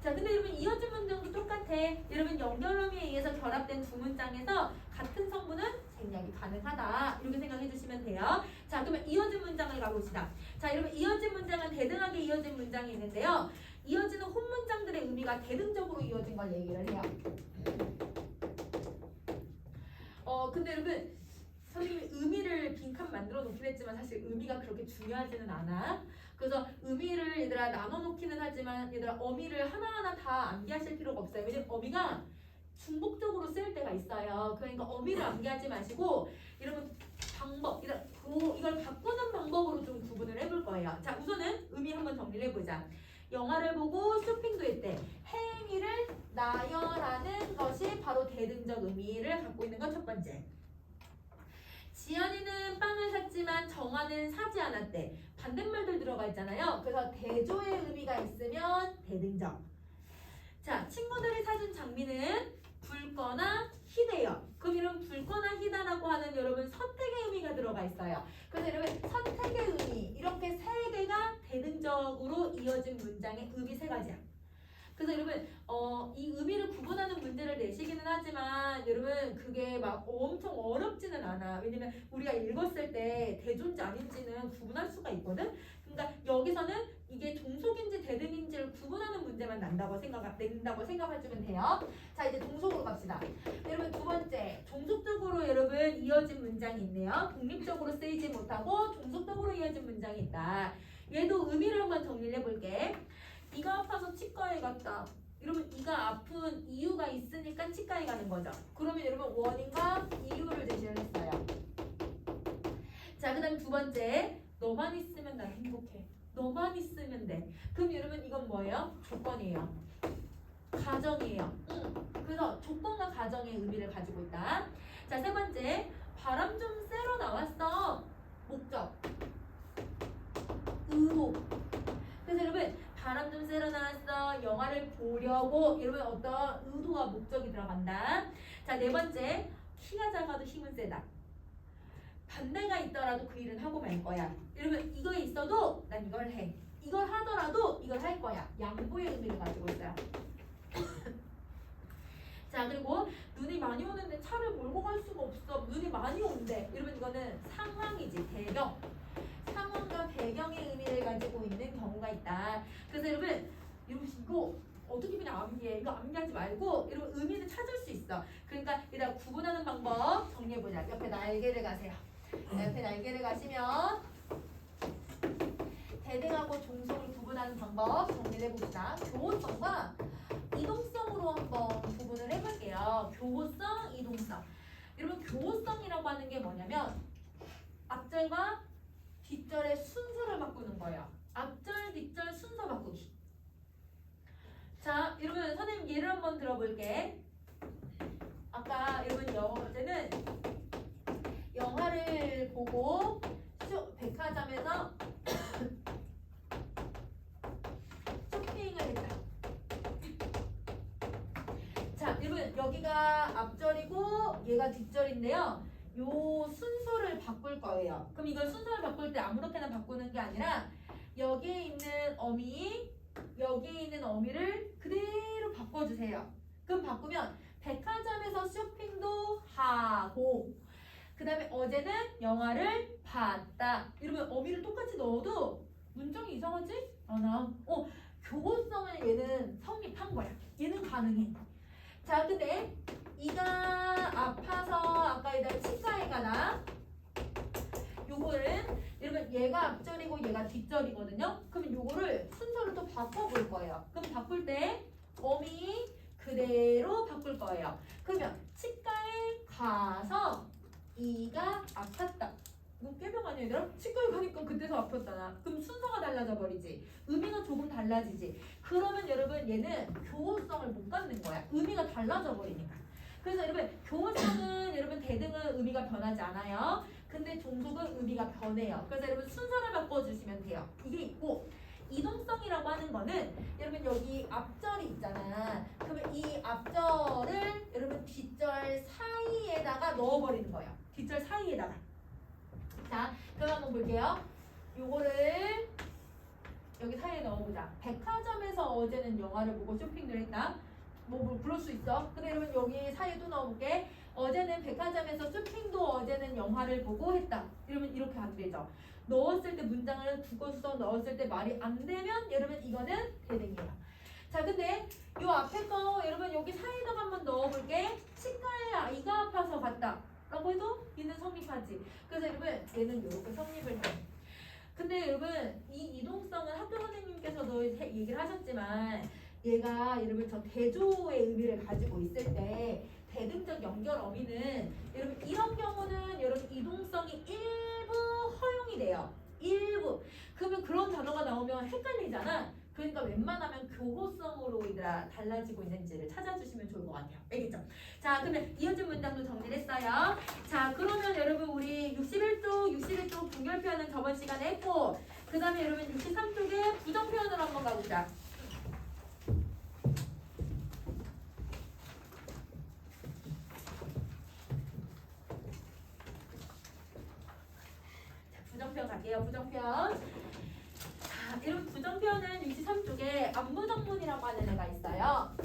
자, 근데 여러분 이어진 문장도 똑같아. 여러분 연결어미에 의해서 결합된 두 문장에서 같은 성분은 생략이 가능하다. 이렇게 생각해 주시면 돼요. 자, 그러면 이어진 문장을 가봅시다. 자, 여러분 이어진 문장은 대등하게 이어진 문장이 있는데요. 이어지는 혼문장들의 의미가 대등적으로 이어진 걸 얘기를 해요. 근데 여러분 선생님이 의미를 빈칸 만들어 놓긴 했지만 사실 의미가 그렇게 중요하지는 않아. 그래서 의미를 얘들아 나눠 놓기는 하지만 얘들아 어미를 하나하나 다 암기하실 필요가 없어요. 왜냐면 어미가 중복적으로 쓰일 때가 있어요. 그러니까 어미를 암기하지 마시고 여러분 방법 이걸 바꾸는 방법으로 좀 구분을 해볼 거예요. 자, 우선은 의미 한번 정리를 해보자. 영화를 보고 쇼핑도 했대. 행위를 나열하는 것이 바로 대등적 의미를 갖고 있는 건 첫 번째. 지연이는 빵을 샀지만 정화는 사지 않았대. 반대말들 들어가 있잖아요. 그래서 대조의 의미가 있으면 대등적. 자, 친구들이 사준 장미는 붉거나 희대요. 그럼 이런 붉거나 희다라고 하는 여러분 선택의 의미가 들어가 있어요. 그래서 여러분 선택의 의미 이렇게 세 개가 대등적으로 이어진 문장의 의미 세 가지야. 그래서 여러분 이 의미를 구분하는 문제를 내시기는 하지만 여러분 그게 막 엄청 어렵지는 않아. 왜냐면 우리가 읽었을 때 대조인지 아닌지는 구분할 수가 있거든. 그러니까 여기서는 이게 종속인지 대등인지를 구분하는 문제만 낸다고 생각해주면 돼요. 자, 이제 종속으로 갑시다. 여러분 두 번째, 종속적으로 여러분 이어진 문장이 있네요. 독립적으로 쓰이지 못하고 종속적으로 이어진 문장이 있다. 얘도 의미를 한번 정리를 해볼게. 이가 아파서 치과에 갔다. 여러분 이가 아픈 이유가 있으니까 치과에 가는 거죠. 그러면 여러분 원인과 이유를 제시를 했어요. 자, 그 다음 두 번째, 너만 있으면 난 행복해. 너만 있으면 돼. 그럼 여러분 이건 뭐예요? 조건이에요. 가정이에요. 그래서 조건과 가정의 의미를 가지고 있다. 자, 세 번째, 바람 좀 쐬러 나왔어. 목적, 의도. 그래서 여러분 바람 좀 쐬러 나왔어. 영화를 보려고. 여러분 어떤 의도와 목적이 들어간다. 자, 네 번째, 키가 작아도 힘은 세다. 반대가 있더라도 그 일은 하고 말 거야. 여러분 이거에 있어도 난 이걸 해. 이걸 하더라도 이걸 할 거야. 양보의 의미를 가지고 있어요. 자, 그리고 눈이 많이 오는데 차를 몰고 갈 수가 없어. 눈이 많이 온대. 여러분 이거는 상황이지. 배경. 상황과 배경의 의미를 가지고 있는 경우가 있다. 그래서 여러분 이거 어떻게 그냥 암기해? 이거 암기하지 말고 여러분 의미를 찾을 수 있어. 그러니까 일단 구분하는 방법 정리해보자. 옆에 날개를 가세요. 옆에 날개를 가시면 대등하고 종속을 구분하는 방법 정리를 해봅시다. 교호성과 이동성으로 한번 구분을 해볼게요. 교호성, 이동성. 여러분 교호성이라고 하는 게 뭐냐면 앞절과 뒷절의 순서를 바꾸는 거예요. 앞절, 뒷절 순서 바꾸기. 자, 여러분 선생님 예를 한번 들어볼게. 아까 여러분 어제는 영화를 보고 백화점에서 쇼핑을 했다. 자, 여러분 여기가 앞절이고 얘가 뒷절인데요. 요 순서를 바꿀 거예요. 그럼 이걸 순서를 바꿀 때 아무렇게나 바꾸는 게 아니라 여기에 있는 어미, 여기에 있는 어미를 그대로 바꿔주세요. 그럼 바꾸면 백화점에서 쇼핑도 하고 그 다음에 어제는 영화를 봤다. 이러면 어미를 똑같이 넣어도 문장이 이상하지? 않아. 교호성을 얘는 성립한 거야. 얘는 가능해. 자, 근데 이가 아파서 아까 얘들 치과에 가나? 요거는 이러면 얘가 앞절이고 얘가 뒷절이거든요. 그러면 요거를 순서를 또 바꿔볼 거예요. 그럼 바꿀 때 어미 그대로 바꿀 거예요. 그러면 치과에 가서 이가 아팠다. 이거 깨병 아니야 얘들아? 치과에 가니까 그때서 아팠잖아. 그럼 순서가 달라져 버리지. 의미가 조금 달라지지. 그러면 여러분 얘는 교호성을 못 갖는 거야. 의미가 달라져 버리니까. 그래서 여러분 교호성은 여러분 대등은 의미가 변하지 않아요. 근데 종속은 의미가 변해요. 그래서 여러분 순서를 바꿔주시면 돼요. 이게 있고 이동성이라고 하는 거는 여러분 여기 앞절이 있잖아. 그러면 이 앞절을 여러분 뒷절 사이에다가 넣어버리는 거예요. 뒷절 사이에다가. 자, 그럼 한번 볼게요. 요거를 여기 사이에 넣어보자. 백화점에서 어제는 영화를 보고 쇼핑을 했다. 뭐 부를 수 있어. 근데 여러분 여기 사이에 또 넣어볼게. 어제는 백화점에서 쇼핑도 어제는 영화를 보고 했다. 이러면 이렇게 안 되죠. 넣었을 때 문장을 두고서 넣었을 때 말이 안 되면 여러분 이거는 대등이에요. 자, 근데 요 앞에 거 여러분 여기 사이에다가 한번 넣어볼게. 치과에 아이가 아파서 갔다 라고 해도 얘는 성립하지. 그래서 여러분 얘는 이렇게 성립을 해. 근데 여러분 이 이동성은 학교 선생님께서도 얘기를 하셨지만 얘가 여러분 저 대조의 의미를 가지고 있을 때 대등적 연결 어미는 여러분 이런 경우는 여러분 이동성이 일부 허용이 돼요. 일부. 그러면 그런 단어가 나오면 헷갈리잖아. 그러니까 웬만하면 교호성으로 얘들아 달라지고 있는지를 찾아주시면 좋을 것 같아요. 알겠죠? 자, 그러면 이어진 문장도 정리를 했어요. 자, 그러면 여러분 우리 61쪽 분결 표현은 저번 시간에 했고 그 다음에 여러분 63쪽에 부정 표현으로 한번 가보자. 부정표현 갈게요. 부정표현. 자, 이런 부정표현은 63쪽에 안부정문이라고 하는 애가 있어요.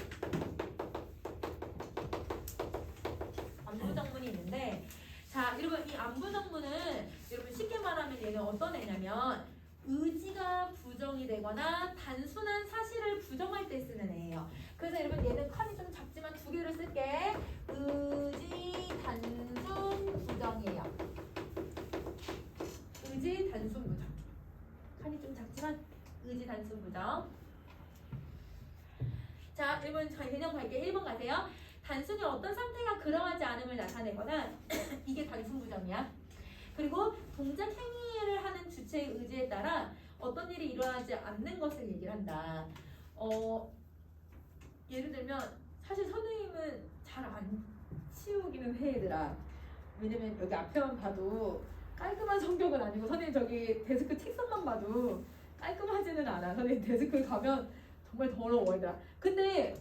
안부정문이 있는데 자, 여러분 이 안부정문은 여러분 쉽게 말하면 얘는 어떤 애냐면 의지가 부정이 되거나 단순한 사실을 부정할 때 쓰는 애예요. 그래서 여러분 얘는 칸이 좀 작지만 두 개를 쓸게. 의지 단순 부정이에요. 의지 단순 부정. 칸이 좀 작지만 의지 단순 부정. 자, 1번 저희 개념 갈게요. 1번 가세요. 단순히 어떤 상태가 그러하지 않음을 나타내거나 이게 단순 부정이야. 그리고 동작 행위를 하는 주체의 의지에 따라 어떤 일이 일어나지 않는 것을 얘기를 한다. 예를 들면 사실 선생님은 잘 안 치우기는 해 얘들아. 왜냐면 여기 앞에만 봐도 깔끔한 성격은 아니고 선생님 저기 데스크 책상만 봐도 깔끔하지는 않아. 선생님 데스크 가면 정말 더러워 얘들아. 근데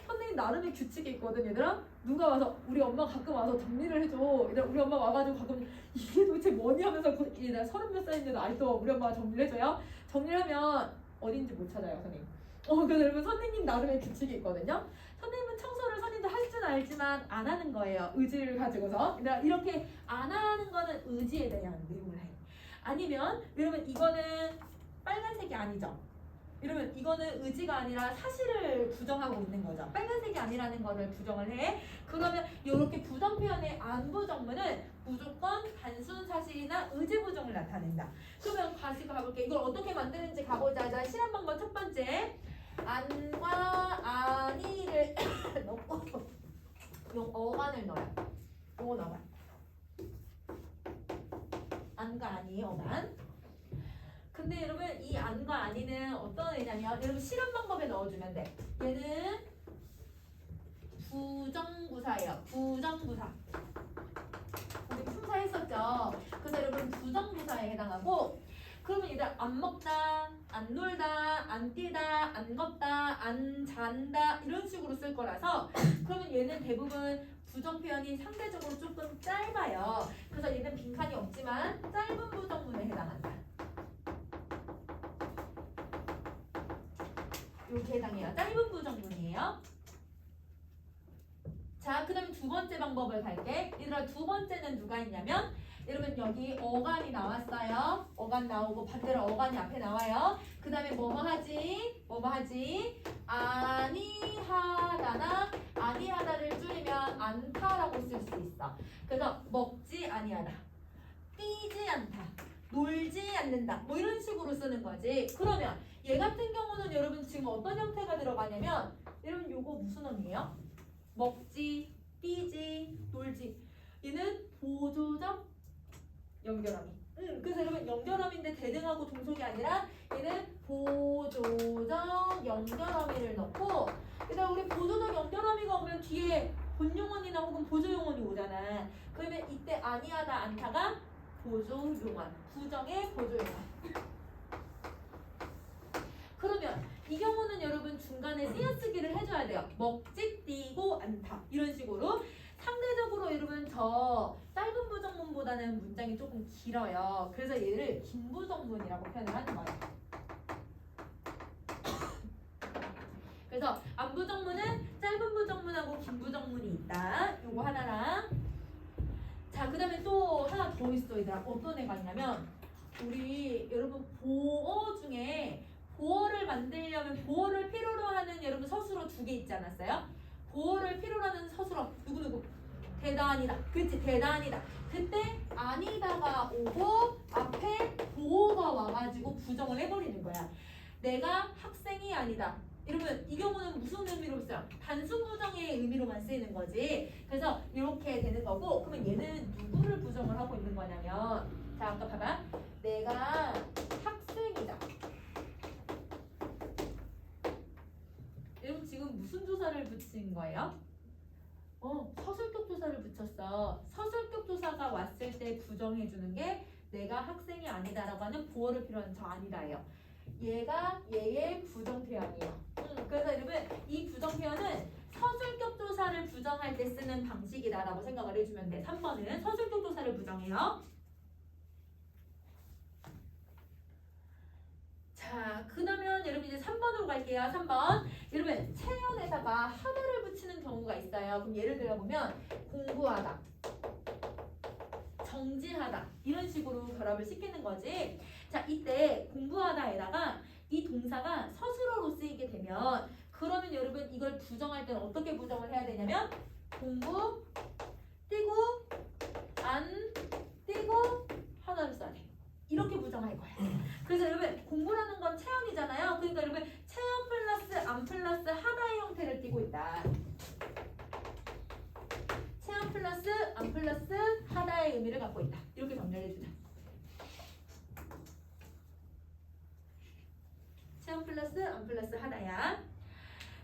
선생님 나름의 규칙이 있거든 얘들아. 누가 와서 우리 엄마 가끔 와서 정리를 해줘. 얘들아 우리 엄마 와가지고 가끔 이게 도대체 뭐니 하면서 얘들아 30몇 살인데도 아직도 우리 엄마가 정리를 해줘요. 정리를 하면 어딘지 못 찾아요 선생님. 그래서 여러분 선생님 나름의 규칙이 있거든요. 선생님은 청소를 선생님도 할 줄 알지만 안 하는 거예요. 의지를 가지고서. 얘들아 이렇게 안 하는 거는 의지에 대한 내용을 해. 아니면 여러분 이거는 빨간색이 아니죠. 이러면 이거는 의지가 아니라 사실을 부정하고 있는 거죠. 빨간색이 아니라는 거를 부정을 해. 그러면 이렇게 부정 표현의 안부정문은 무조건 단순 사실이나 의지 부정을 나타낸다. 그러면 다시 가볼게. 이걸 어떻게 만드는지 가보자. 자, 실험 방법 첫 번째. 안과 아니를 넣고 용 어간을 넣어요. 요거 넣어봐. 안과 아니 어간. 근데 여러분 이 안과 아니는 어떤 애냐면 여러분 실험 방법에 넣어주면 돼. 얘는 부정부사예요. 부정부사. 우리 품사 했었죠. 그래서 여러분 부정부사에 해당하고 그러면 얘들 안 먹다, 안 놀다, 안 뛰다, 안 걷다, 안 잔다 이런 식으로 쓸 거라서 그러면 얘는 대부분 부정 표현이 상대적으로 조금 짧아요. 그래서 얘는 빈칸이 없지만 짧은 부정문에 해당한다. 이렇게 해당해요. 짧은 부정문이에요. 자, 그 다음에 두 번째 방법을 갈게. 얘들아 두 번째는 누가 있냐면 여러분 여기 어간이 나왔어요. 어간 나오고 반대로 어간이 앞에 나와요. 그 다음에 뭐뭐 하지? 뭐뭐 하지? 아니하다나 아니하다를 줄이면 않다라고 쓸 수 있어. 그래서 먹지 아니하다. 뛰지 않다. 놀지 않는다. 뭐 이런 식으로 쓰는 거지. 그러면 얘 같은 경우는 여러분 지금 어떤 형태가 들어가냐면 여러분 요거 무슨 어미예요? 먹지, 뛰지, 놀지. 얘는 보조적 연결어미. 그래서 여러분 연결어미인데 대등하고 동속이 아니라 얘는 보조적 연결어미를 넣고 그다음 우리 보조적 연결어미가 오면 뒤에 본용언이나 혹은 보조용언이 오잖아. 그러면 이때 아니하다 않다가 보조용언, 부정의 보조용언. 그러면 이 경우는 여러분 중간에 띄어쓰기를 해줘야 돼요. 먹지, 뛰고, 않다 이런 식으로. 상대적으로 여러분 저 짧은 부정문보다는 문장이 조금 길어요. 그래서 얘를 긴 부정문이라고 표현을 하는 거예요. 그래서 안부정문은 짧은 부정문하고 긴 부정문이 있다. 요거 하나랑 자 그 다음에 또 하나 더 있어 얘들아. 어떤 애가 있냐면 우리 여러분 보어 중에 보어를 만들려면 보어를 필요로 하는 여러분 서술어 2개 있지 않았어요? 보어를 필요로 하는 서술어 누구누구? 대단이다. 그치 대단이다. 그때 아니다가 오고 앞에 보어가 와가지고 부정을 해버리는 거야. 내가 학생이 아니다. 여러분 이 경우는 무슨 의미로 써요? 단순 부정의 의미로만 쓰이는 거지. 그래서 이렇게 되는 거고 그러면 얘는 누구를 부정을 하고 있는 거냐면 자 아까 봐봐. 내가 학생이다. 여러분 지금 무슨 조사를 붙인 거예요? 서술격 조사를 붙였어. 서술격 조사가 왔을 때 부정해주는 게 내가 학생이 아니다라고 하는 보어를 필요한 저 아니다예요. 얘가 얘의 부정 표현이에요. 그래서 여러분 이 부정 표현은 서술격 조사를 부정할 때 쓰는 방식이다라고 생각을 해주면 돼. 3번은 서술격 조사를 부정해요. 자, 그러면 여러분 이제 3번으로 갈게요. 3번. 여러분 체연에다가 하다를 붙이는 경우가 있어요. 그럼 예를 들어 보면 공부하다, 정지하다 이런 식으로 결합을 시키는 거지. 자, 이때 공부하다에다가 이 동사가 서술어로 쓰이게 되면 그러면 여러분 이걸 부정할 때는 어떻게 부정을 해야 되냐면 공부, 뛰고, 안, 뛰고 하나를 써야 돼. 이렇게 부정할 거야. 그래서 여러분 공부라는 건 체험이잖아요. 그러니까 여러분 체험 플러스 안 플러스 하다의 형태를 띠고 있다. 체험 플러스 안 플러스 하다의 의미를 갖고 있다. 이렇게 정렬해주자. 체험 플러스 안 플러스 하다야.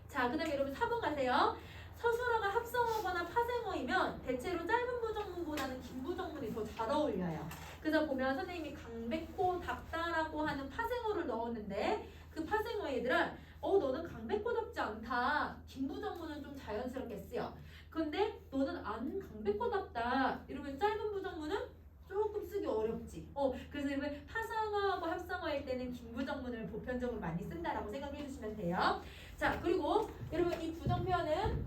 자, 그 다음에 여러분 4번 가세요. 서술어가 합성어거나 파생어이면 대체로 짧은 부정문보다는 긴 부정문이 더 잘 어울려요. 그래서 보면 선생님이 강백호 답다라고 하는 파생어를 넣었는데 그 파생어 얘들아 너는 강백호답지 않다. 긴 부정문은 좀 자연스럽게 쓰여. 근데 너는 안 강백호답다. 이러면 짧은 부정문은 조금 쓰기 어렵지. 그래서 여러분 파생어하고 합성어일 때는 긴 부정문을 보편적으로 많이 쓴다라고 생각해 주시면 돼요. 자, 그리고 여러분 이 부정 표현은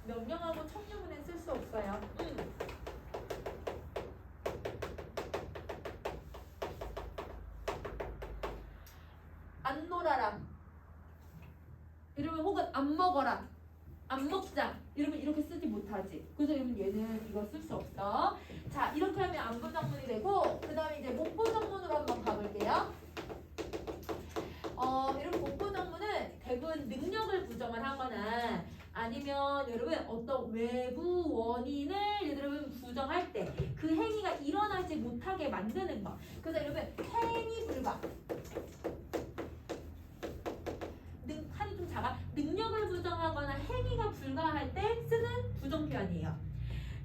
명령하고 청유문에 쓸 수 없어요. 안 놀아라. 이러면 혹은 안 먹어라. 안 먹자. 이러면 이렇게 쓰지 못하지. 그래서 여러분 얘는 이거 쓸 수 없어. 자, 이렇게 하면 안부정문이 되고 그 다음에 이제 목부정문으로 한번 가볼게요. 여러분 목부정문은 대부분 능력을 부정을 하거나 아니면 여러분 어떤 외부 원인을 여러분 부정할 때 그 행위가 일어나지 못하게 만드는 거. 그래서 여러분 행위 불가. 한이 좀 작아. 능력을 부정하거나 행위가 불가할 때 쓰는 부정 표현이에요.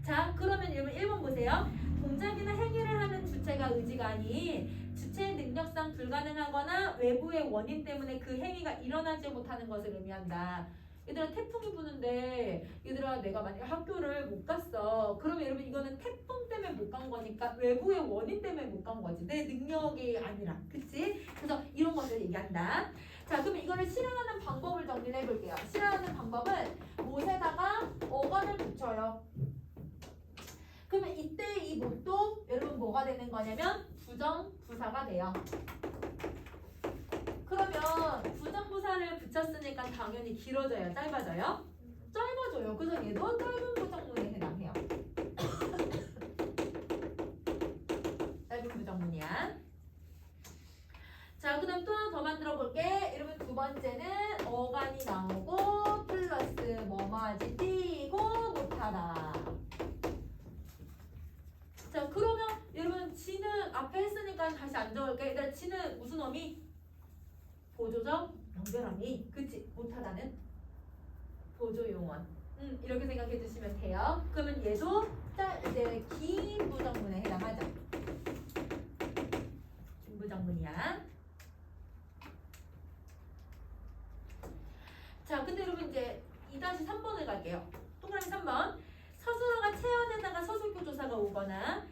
자, 그러면 여러분 1번 보세요. 동작이나 행위를 하는 주체가 의지가 아닌 주체의 능력상 불가능하거나 외부의 원인 때문에 그 행위가 일어나지 못하는 것을 의미한다. 얘들아 태풍이 부는데 얘들아 내가 만약 학교를 못 갔어. 그러면 여러분 이거는 태풍 때문에 못 간 거니까 외부의 원인 때문에 못 간 거지. 내 능력이 아니라. 그치? 그래서 이런 것을 얘기한다. 자, 그러면 이거를 실행하는 방법을 정리를 해볼게요. 실행하는 방법은 못에다가 어간을 붙여요. 그러면 이때 이 못도 여러분 뭐가 되는 거냐면 부정부사가 돼요. 그러면 부정부사를 붙였으니까 당연히 길어져요? 짧아져요? 짧아져요. 그래서 얘도 짧은 부정문에 해당해요. 짧은 부정문. 두 번째는 어간이 나오고 플러스 뭐뭐하지 띄고 못하다. 자, 그러면 여러분 지는 앞에 했으니까 다시 안 적을게. 일단 지는 무슨 어미? 보조적 연결어미. 그치? 못하다는 보조용언. 이렇게 생각해 주시면 돼요. 그러면 얘도 이제 긴 부정문에 해당하죠. 긴 부정문이야. 자, 근데 여러분 이제 2-3번을 갈게요. 동그라미 3번. 서술어가 체언에다가 서술표 조사가 오거나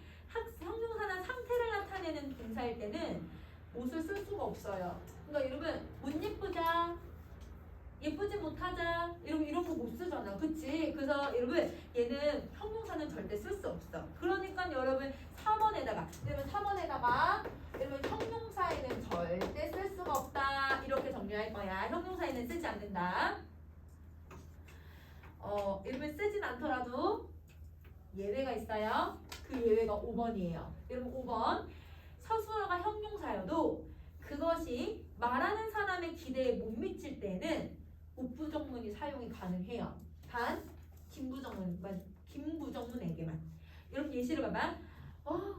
형용사나 상태를 나타내는 동사일 때는 못을 쓸 수가 없어요. 그러니까 여러분 못 예쁘자, 예쁘지 못하자 이런 거 못 쓰잖아. 그치? 그래서 여러분 얘는 형용사는 절대 쓸 수 없어. 그러니까 여러분 4번에다가 여러분 형용사에는 절대 쓸 수가 없다. 이렇게 정리할 거야. 형용사에는 쓰지 않는다. 여러분 쓰진 않더라도 예외가 있어요. 그 예외가 5번이에요. 여러분 5번. 서술어가 형용사여도 그것이 말하는 사람의 기대에 못 미칠 때는 우부정문이 사용이 가능해요. 단 김부정문에게만. 여러분 예시를 봐봐.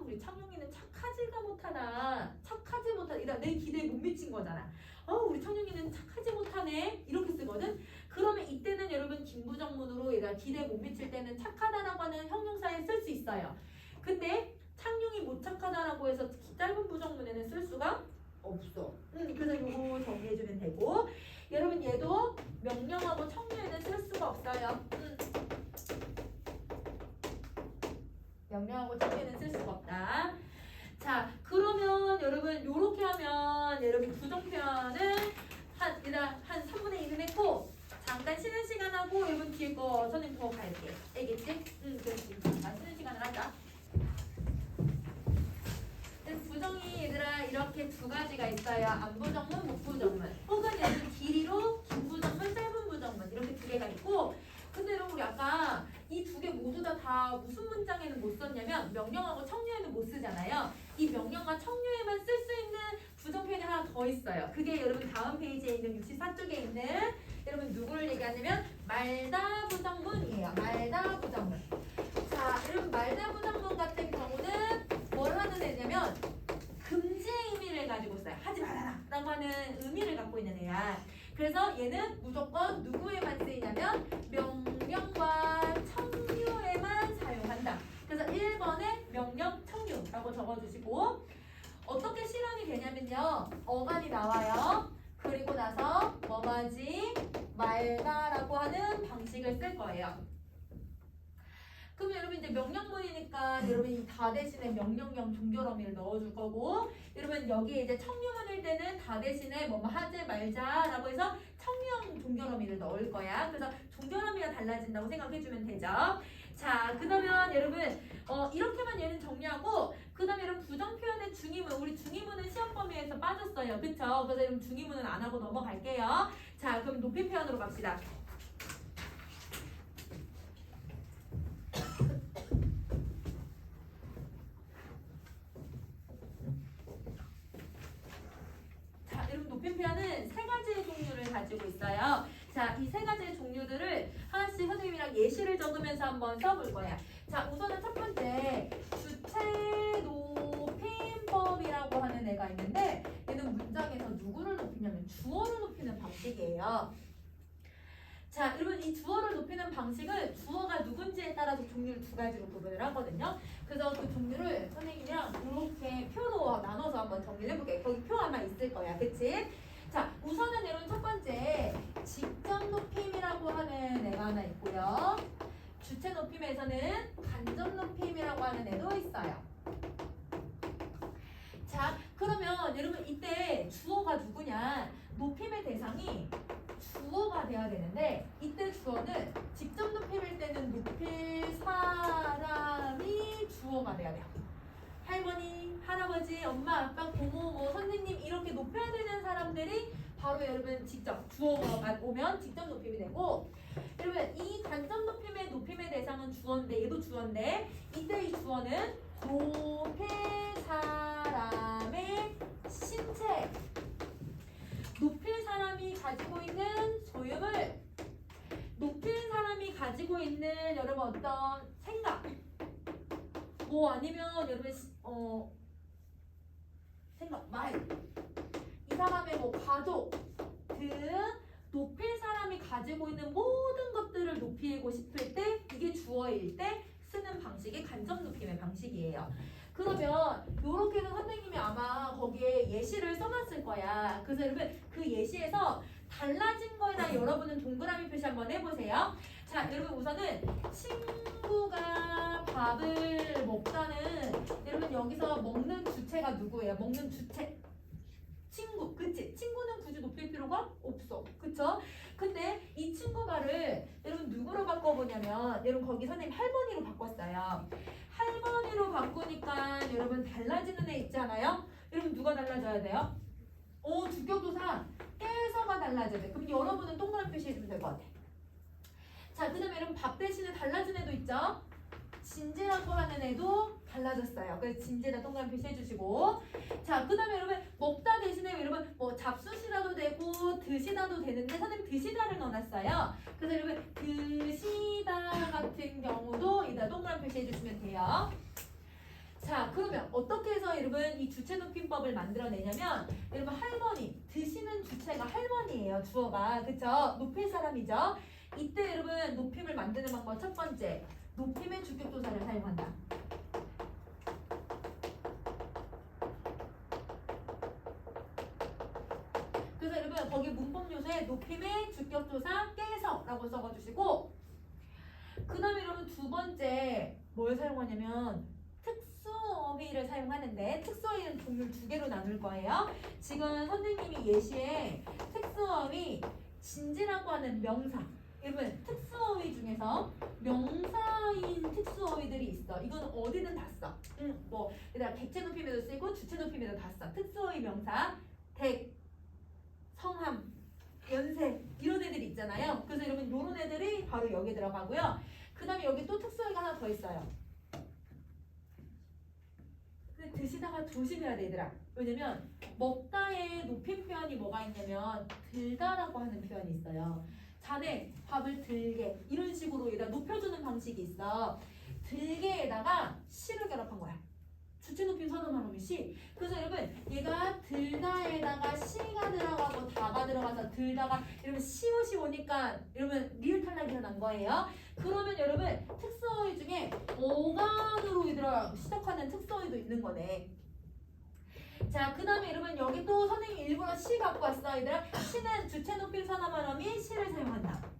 우리 창용이는 착하지가 못하다. 착하지 못하다. 이다 내 기대에 못 미친 거잖아. 우리 창용이는 착하지 못하네. 이렇게 쓰거든. 그러면 이때는 여러분 김부정문으로 얘가 기대에 못 미칠 때는 착하다라고 하는 형용사에 쓸 수 있어요. 근데 창용이 못 착하다라고 해서 짧은 부정문에는 쓸 수가 없어. 그래서 요거 정리해주면 되고. 여러분 얘도 명령하고 청유에는 쓸 수가 없어요. 명령하고 청유에는 쓸 수가 없다. 자, 그러면 여러분 요렇게 하면 여러분 부정표현을 한 3분의 1은 했고 잠깐 쉬는 시간 하고 여러분 뒤에 거 선생님 더 갈게. 알겠지? 그래서 지금 잠깐 쉬는 시간을 하자. 부정이 얘들아 이렇게 두 가지가 있어요. 안부정문, 목부정문. 혹은 여러분 길이로 긴부정문, 짧은 부정문 이렇게 두 개가 있고. 근데 여러분 우리 아까 이 두 개 모두 다 무슨 문장에는 못 썼냐면 명령하고 청유에는 못 쓰잖아요. 이 명령과 청유에만 쓸 수 있는 부정표현이 하나 더 있어요. 그게 여러분 다음 페이지에 있는 64쪽에 있는 여러분 누구를 얘기하냐면 말다 부정문이에요. 말다 부정문. 자, 여러분 말다 부정문 같은 경우는 뭘 하는 애냐면 금지의 의미를 가지고 있어요. 하지 말아라 라고 하는 의미를 갖고 있는 애야. 그래서 얘는 무조건 누구에만 쓰이냐면 명령과 청유에만 사용한다. 그래서 1번에 명령, 청유라고 적어주시고 어떻게 실현이 되냐면요. 어간이 나와요. 그리고 나서 뭐하지? 말다라고 하는 방식을 쓸 거예요. 그럼 여러분 이제 명령문이니까 여러분 이 다 대신에 명령형 종결어미를 넣어줄 거고 여러분 여기에 이제 청유문일 때는 다 대신에 뭐뭐 하지 말자라고 해서 청유형 종결어미를 넣을 거야. 그래서 종결어미가 달라진다고 생각해주면 되죠. 자, 그러면 여러분 이렇게만 얘는 정리하고 그 다음에 여러분 부정표현의 중의문 우리 중의문은 시험 범위에서 빠졌어요. 그쵸? 그래서 여러분 중의문은 안 하고 넘어갈게요. 자, 그럼 높임 표현으로 갑시다. 높임 표현은 세 가지의 종류를 가지고 있어요. 자, 이 세 가지의 종류들을 하나씩 선생님이랑 예시를 적으면서 한번 써볼 거야. 자, 우선은 첫 번째 주체 높임법이라고 하는 애가 있는데 얘는 문장에서 누구를 높이냐면 주어를 높이는 방식이에요. 자, 여러분 이 주어를 높이는 방식은 주어가 누군지에 따라서 종류를 두 가지로 구분을 하거든요. 그래서 그 종류를 선생님이랑 이렇게 표로 나눠서 한번 정리를 해볼게요. 거기 표 아마 있을 거야. 그치? 자, 우선은 여러분 첫 번째 직접 높임이라고 하는 애가 하나 있고요. 주체 높임에서는 간접 높임이라고 하는 애도 있어요. 자, 그러면 여러분 이때 주어가 누구냐? 높임의 대상이 주어가 돼야 되는데 이때 주어는 직접 높임일 때는 높일 사람이 주어가 돼야 돼요. 할머니, 할아버지, 엄마, 아빠, 고모, 선생님 이렇게 높여야 되는 사람들이 바로 여러분 직접 주어가 오면 직접 높임이 되고 여러분 이 간접 높임의 대상은 주어인데 얘도 주어인데 이때 이 주어는 높일 사람의 신체 높일 사람이 여러분 어떤 생각 뭐 아니면 여러분 생각 말 이 사람의 뭐 가족 등 높일 사람이 가지고 있는 모든 것들을 높이고 싶을 때 이게 주어일 때 쓰는 방식이 간접 높임의 방식이에요. 그러면 이렇게 해서 선생님이 아마 거기에 예시를 써놨을 거야. 그래서 여러분 그 예시에서 달라진 거에다 여러분은 동그라미 표시 한번 해보세요. 자, 여러분 우선은 친구가 밥을 먹다는 여러분 여기서 먹는 주체가 누구예요? 먹는 주체 친구, 그치? 친구는 굳이 높일 필요가 없어, 그쵸? 근데 이 친구가를 여러분 누구로 바꿔보냐면 여러분 거기 선생님 할머니로 바꿨어요. 할머니로 바꾸니까 여러분 달라지는 애 있잖아요. 여러분 누가 달라져야 돼요? 주격조사 깨서가 달라져야 돼. 그럼 여러분은 동그라미 표시해주면 될 것 같아. 자, 그 다음에 여러분 밥 대신에 달라진 애도 있죠? 진지라고 하는 애도 달라졌어요. 그래서 진지에다 동그라미 표시해주시고, 자, 그 다음에 여러분 먹다 대신에 여러분 뭐 잡수시다도 되고 드시다도 되는데 선생님 드시다를 넣어놨어요. 그래서 여러분 드시다 같은 경우도 이다 동그라미 표시해주시면 돼요. 자, 그러면 어떻게 해서 여러분 이 주체 높임법을 만들어내냐면 여러분 할머니, 드시는 주체가 할머니예요. 주어가. 그쵸? 높일 사람이죠. 이때 여러분 높임을 만드는 방법 첫 번째, 높임의 주격조사를 사용한다. 그래서 여러분 거기 문법 요소에 높임의 주격조사 깨서라고 써주시고, 그 다음에 여러분 두 번째 뭘 사용하냐면 특수어휘를 사용하는데, 특수어휘는 종류를 두 개로 나눌 거예요. 지금 선생님이 예시에 특수어휘 진지라고 하는 명사, 여러분 특수어휘 중에서 명사인 특수어휘들이 있어. 이건 어디든 다 써. 뭐 얘들아 객체 높임에도 쓰고 주체 높임에도 다 써. 특수어휘 명사, 댁, 성함, 연세 이런 애들이 있잖아요. 그래서 여러분 이런 애들이 바로 여기에 들어가고요. 그 다음에 여기 또 특수어휘가 하나 더 있어요. 근데 드시다가 조심해야 돼 얘들아. 왜냐면 먹다의 높임 표현이 뭐가 있냐면 들다라고 하는 표현이 있어요. 자네 밥을 들게 이런 식으로 얘가 높여주는 방식이 있어. 들게에다가 시를 결합한 거야. 주체 높임 선언하면 시. 그래서 여러분 얘가 들다에다가 시가 들어가고 다가 들어가서 들다가 여러분 시옷이 오니까 여러분 리을 탈락이 난 거예요. 그러면 여러분 특수어휘 중에 어간으로 얘들아 시작하는 특수어휘도 있는 거네. 자, 그 다음에 여러분 여기 또 선생님이 일부러 시 갖고 왔어. 얘들아 시는 주체 높임 선언하면 시를 사용한다.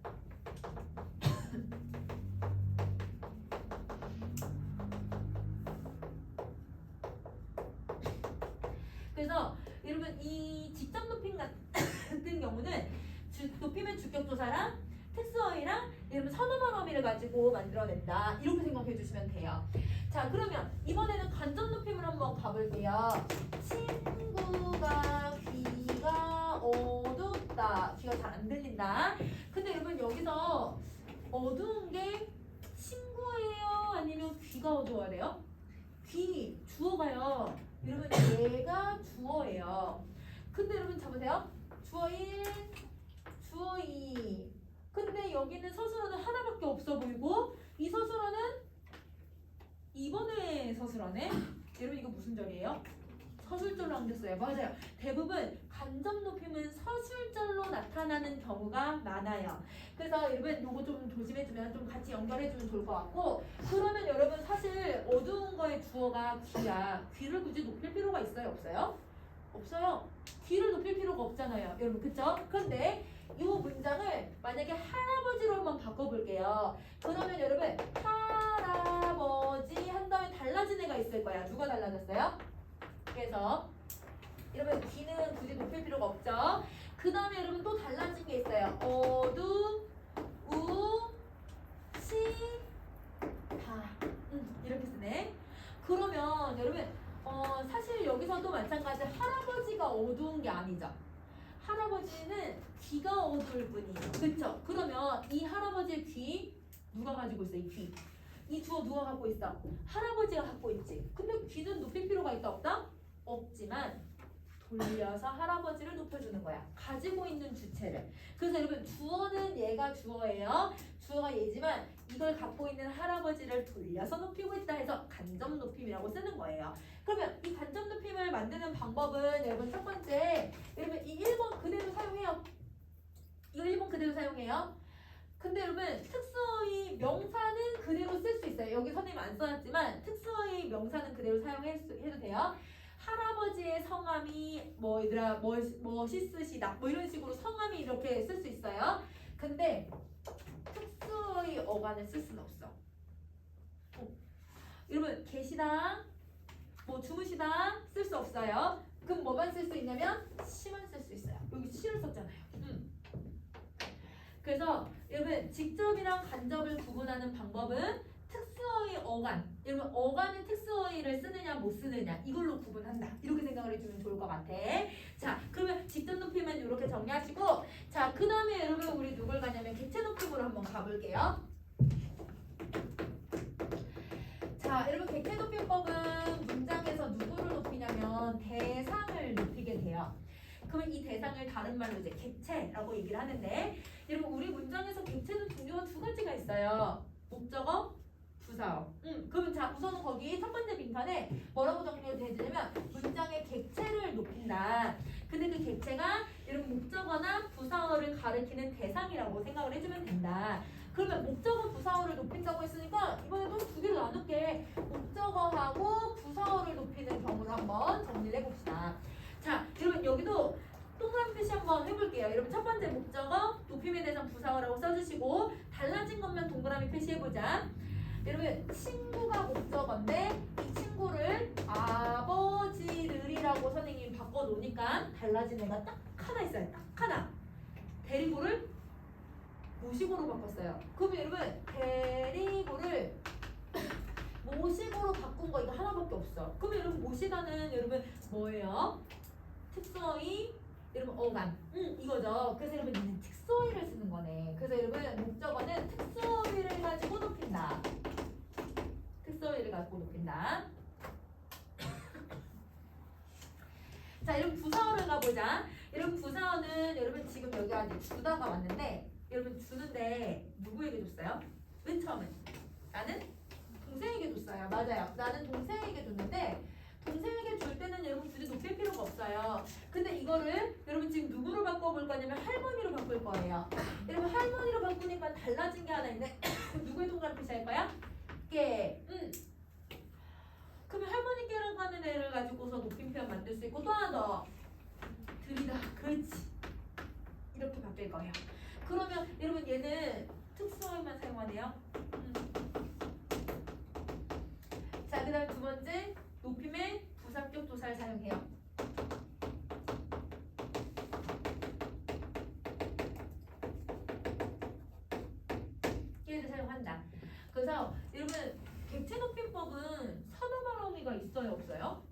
그래서 여러분 이 직접 높임 같은 경우는 높임의 주격조사랑 특수어휘랑 여러분 선어말 어미를 가지고 만들어낸다. 이렇게 생각해 주시면 돼요. 자, 그러면 이번에는 간접 높임을 한번 가볼게요. 친구가 귀가 어둡다. 귀가 잘 안 들린다. 근데 여러분 여기서 어두운 게 친구예요? 아니면 귀가 어두워야 돼요? 귀, 주어가요. 여러분 얘가 주어예요. 근데 여러분 잡으세요. 주어 1, 주어 2. 근데 여기는 서술어는 하나밖에 없어 보이고 이 서술어는 2번의 서술어네. 여러분 이거 무슨 절이에요? 서술절로 남겼어요. 맞아요. 대부분 간접 높임은 서술절로 나타나는 경우가 많아요. 그래서 여러분 이거 좀 조심해주면 좀 같이 연결해주면 좋을 것 같고, 그러면 여러분 사실 어두운 거의 주어가 귀야. 귀를 굳이 높일 필요가 있어요? 없어요? 없어요. 귀를 높일 필요가 없잖아요. 여러분 그쵸? 근데 이 문장을 만약에 할아버지로 한번 바꿔볼게요. 그러면 여러분 할아버지 한 다음에 달라진 애가 있을 거야. 누가 달라졌어요? 그래서 여러분 귀는 굳이 높일 필요가 없죠. 그 다음에 여러분 또 달라진 게 있어요. 어두, 우, 시, 다. 이렇게 쓰네. 그러면 여러분 사실 여기서도 마찬가지 할아버지가 어두운 게 아니죠. 할아버지는 귀가 어두울 뿐이에요. 그쵸? 그러면 이 할아버지의 귀 누가 가지고 있어? 이 귀. 이 주어 누가 갖고 있어? 할아버지가 갖고 있지. 근데 귀는 높일 필요가 있다 없다? 없지만 돌려서 할아버지를 높여주는 거야. 가지고 있는 주체를. 그래서 여러분 주어는 얘가 주어예요. 주어가 얘지만 이걸 갖고 있는 할아버지를 돌려서 높이고 있다 해서 간접 높임이라고 쓰는 거예요. 그러면 이 간접 높임을 만드는 방법은 여러분 첫 번째, 여러분 이 1번 그대로 사용해요. 이거 1번 그대로 사용해요. 근데 여러분 특수어의 명사는 그대로 쓸 수 있어요. 여기 선생님 안 써놨지만 특수어의 명사는 그대로 사용해도 돼요. 할아버지의 성함이 뭐 얘들아 멋있으시다 뭐 이런 식으로 성함이 이렇게 쓸 수 있어요. 근데 특수어의 어간을 쓸 수는 없어. 여러분 계시다 뭐 주무시다 쓸 수 없어요. 그럼 뭐만 쓸 수 있냐면 시만 쓸 수 있어요. 여기 시를 썼잖아요. 그래서 여러분 직접이랑 간접을 구분하는 방법은 특수어의 어간, 여러분 어간은 특수어의를 쓰느냐 못 쓰느냐 이걸로 구분한다. 이렇게 생각을 해주면 좋을 것 같아. 자, 그러면 직접 높이면 이렇게 정리하시고, 자, 그 다음에 여러분 우리 누굴 가냐면 객체 높임으로 한번 가볼게요. 자, 여러분 객체 높임법은 문장에서 누구를 높이냐면 대상을 높이게 돼요. 그러면 이 대상을 다른 말로 이제 객체라고 얘기를 하는데, 여러분 우리 문장에서 객체는 종류가 두 가지가 있어요. 목적어, 부사어. 그러면 자 우선은 거기 첫 번째 빈칸에 뭐라고 정리가 되냐면 문장의 객체를 높인다. 근데 그 객체가 여러분 목적어나 부사어를 가리키는 대상이라고 생각을 해주면 된다. 그러면 목적어, 부사어를 높인다고 했으니까 이번에도 두 개로 나눌게. 목적어하고 부사어를 높이는 경우를 한번 정리를 해봅시다. 자, 여러분 여기도 동그라미 표시 한번 해볼게요. 여러분 첫 번째 목적어, 높임에 대해서 부사어라고 써주시고 달라진 것만 동그라미 표시해보자. 여러분 친구가 목적어인데 이 친구를 아버지를이라고 선생님이 바꿔놓으니까 달라진 애가 딱 하나 있어요. 딱 하나. 데리고를 모시고로 바꿨어요. 그러면 여러분 데리고를 모시고로 바꾼 거 이거 하나밖에 없어. 그러면 여러분 모시다는 여러분 뭐예요? 특수어의 여러분 어간 이거죠. 그래서 여러분 이제 특수어의를 쓰는 거네. 그래서 여러분 목적어는 특수어의를 가지고 높인다. 특수어의를 가지고 높인다. 자, 여러분 부사어를 가보자. 여러분 부사어는 여러분 지금 여기가 이제 주다가 왔는데 여러분 주는데 누구에게 줬어요? 맨 처음에 나는 동생에게 줬어요. 맞아요. 나는 동생에게 줬는데 동생에게 줄 때는 여러분 굳이 높일 필요가 없어요. 근데 이거를 여러분 지금 누구로 바꿔볼 거냐면 할머니로 바꿀 거예요. 여러분 할머니로 바꾸니까 달라진 게 하나 있네. 누구의 동그라미 표시할 거야? 깨. 그러면 할머니께라고 하는 애를 가지고서 높임 표현 만들 수 있고 또 하나 더. 들이다. 그렇지. 이렇게 바뀔 거예요. 그러면 여러분 얘는 특수어만 사용하네요. 자, 그 다음 두 번째 높임의 부사격 조사를 사용해요. 얘를 사용한다. 그래서 여러분 객체 높임법은 선어말어미가 있어요 없어요?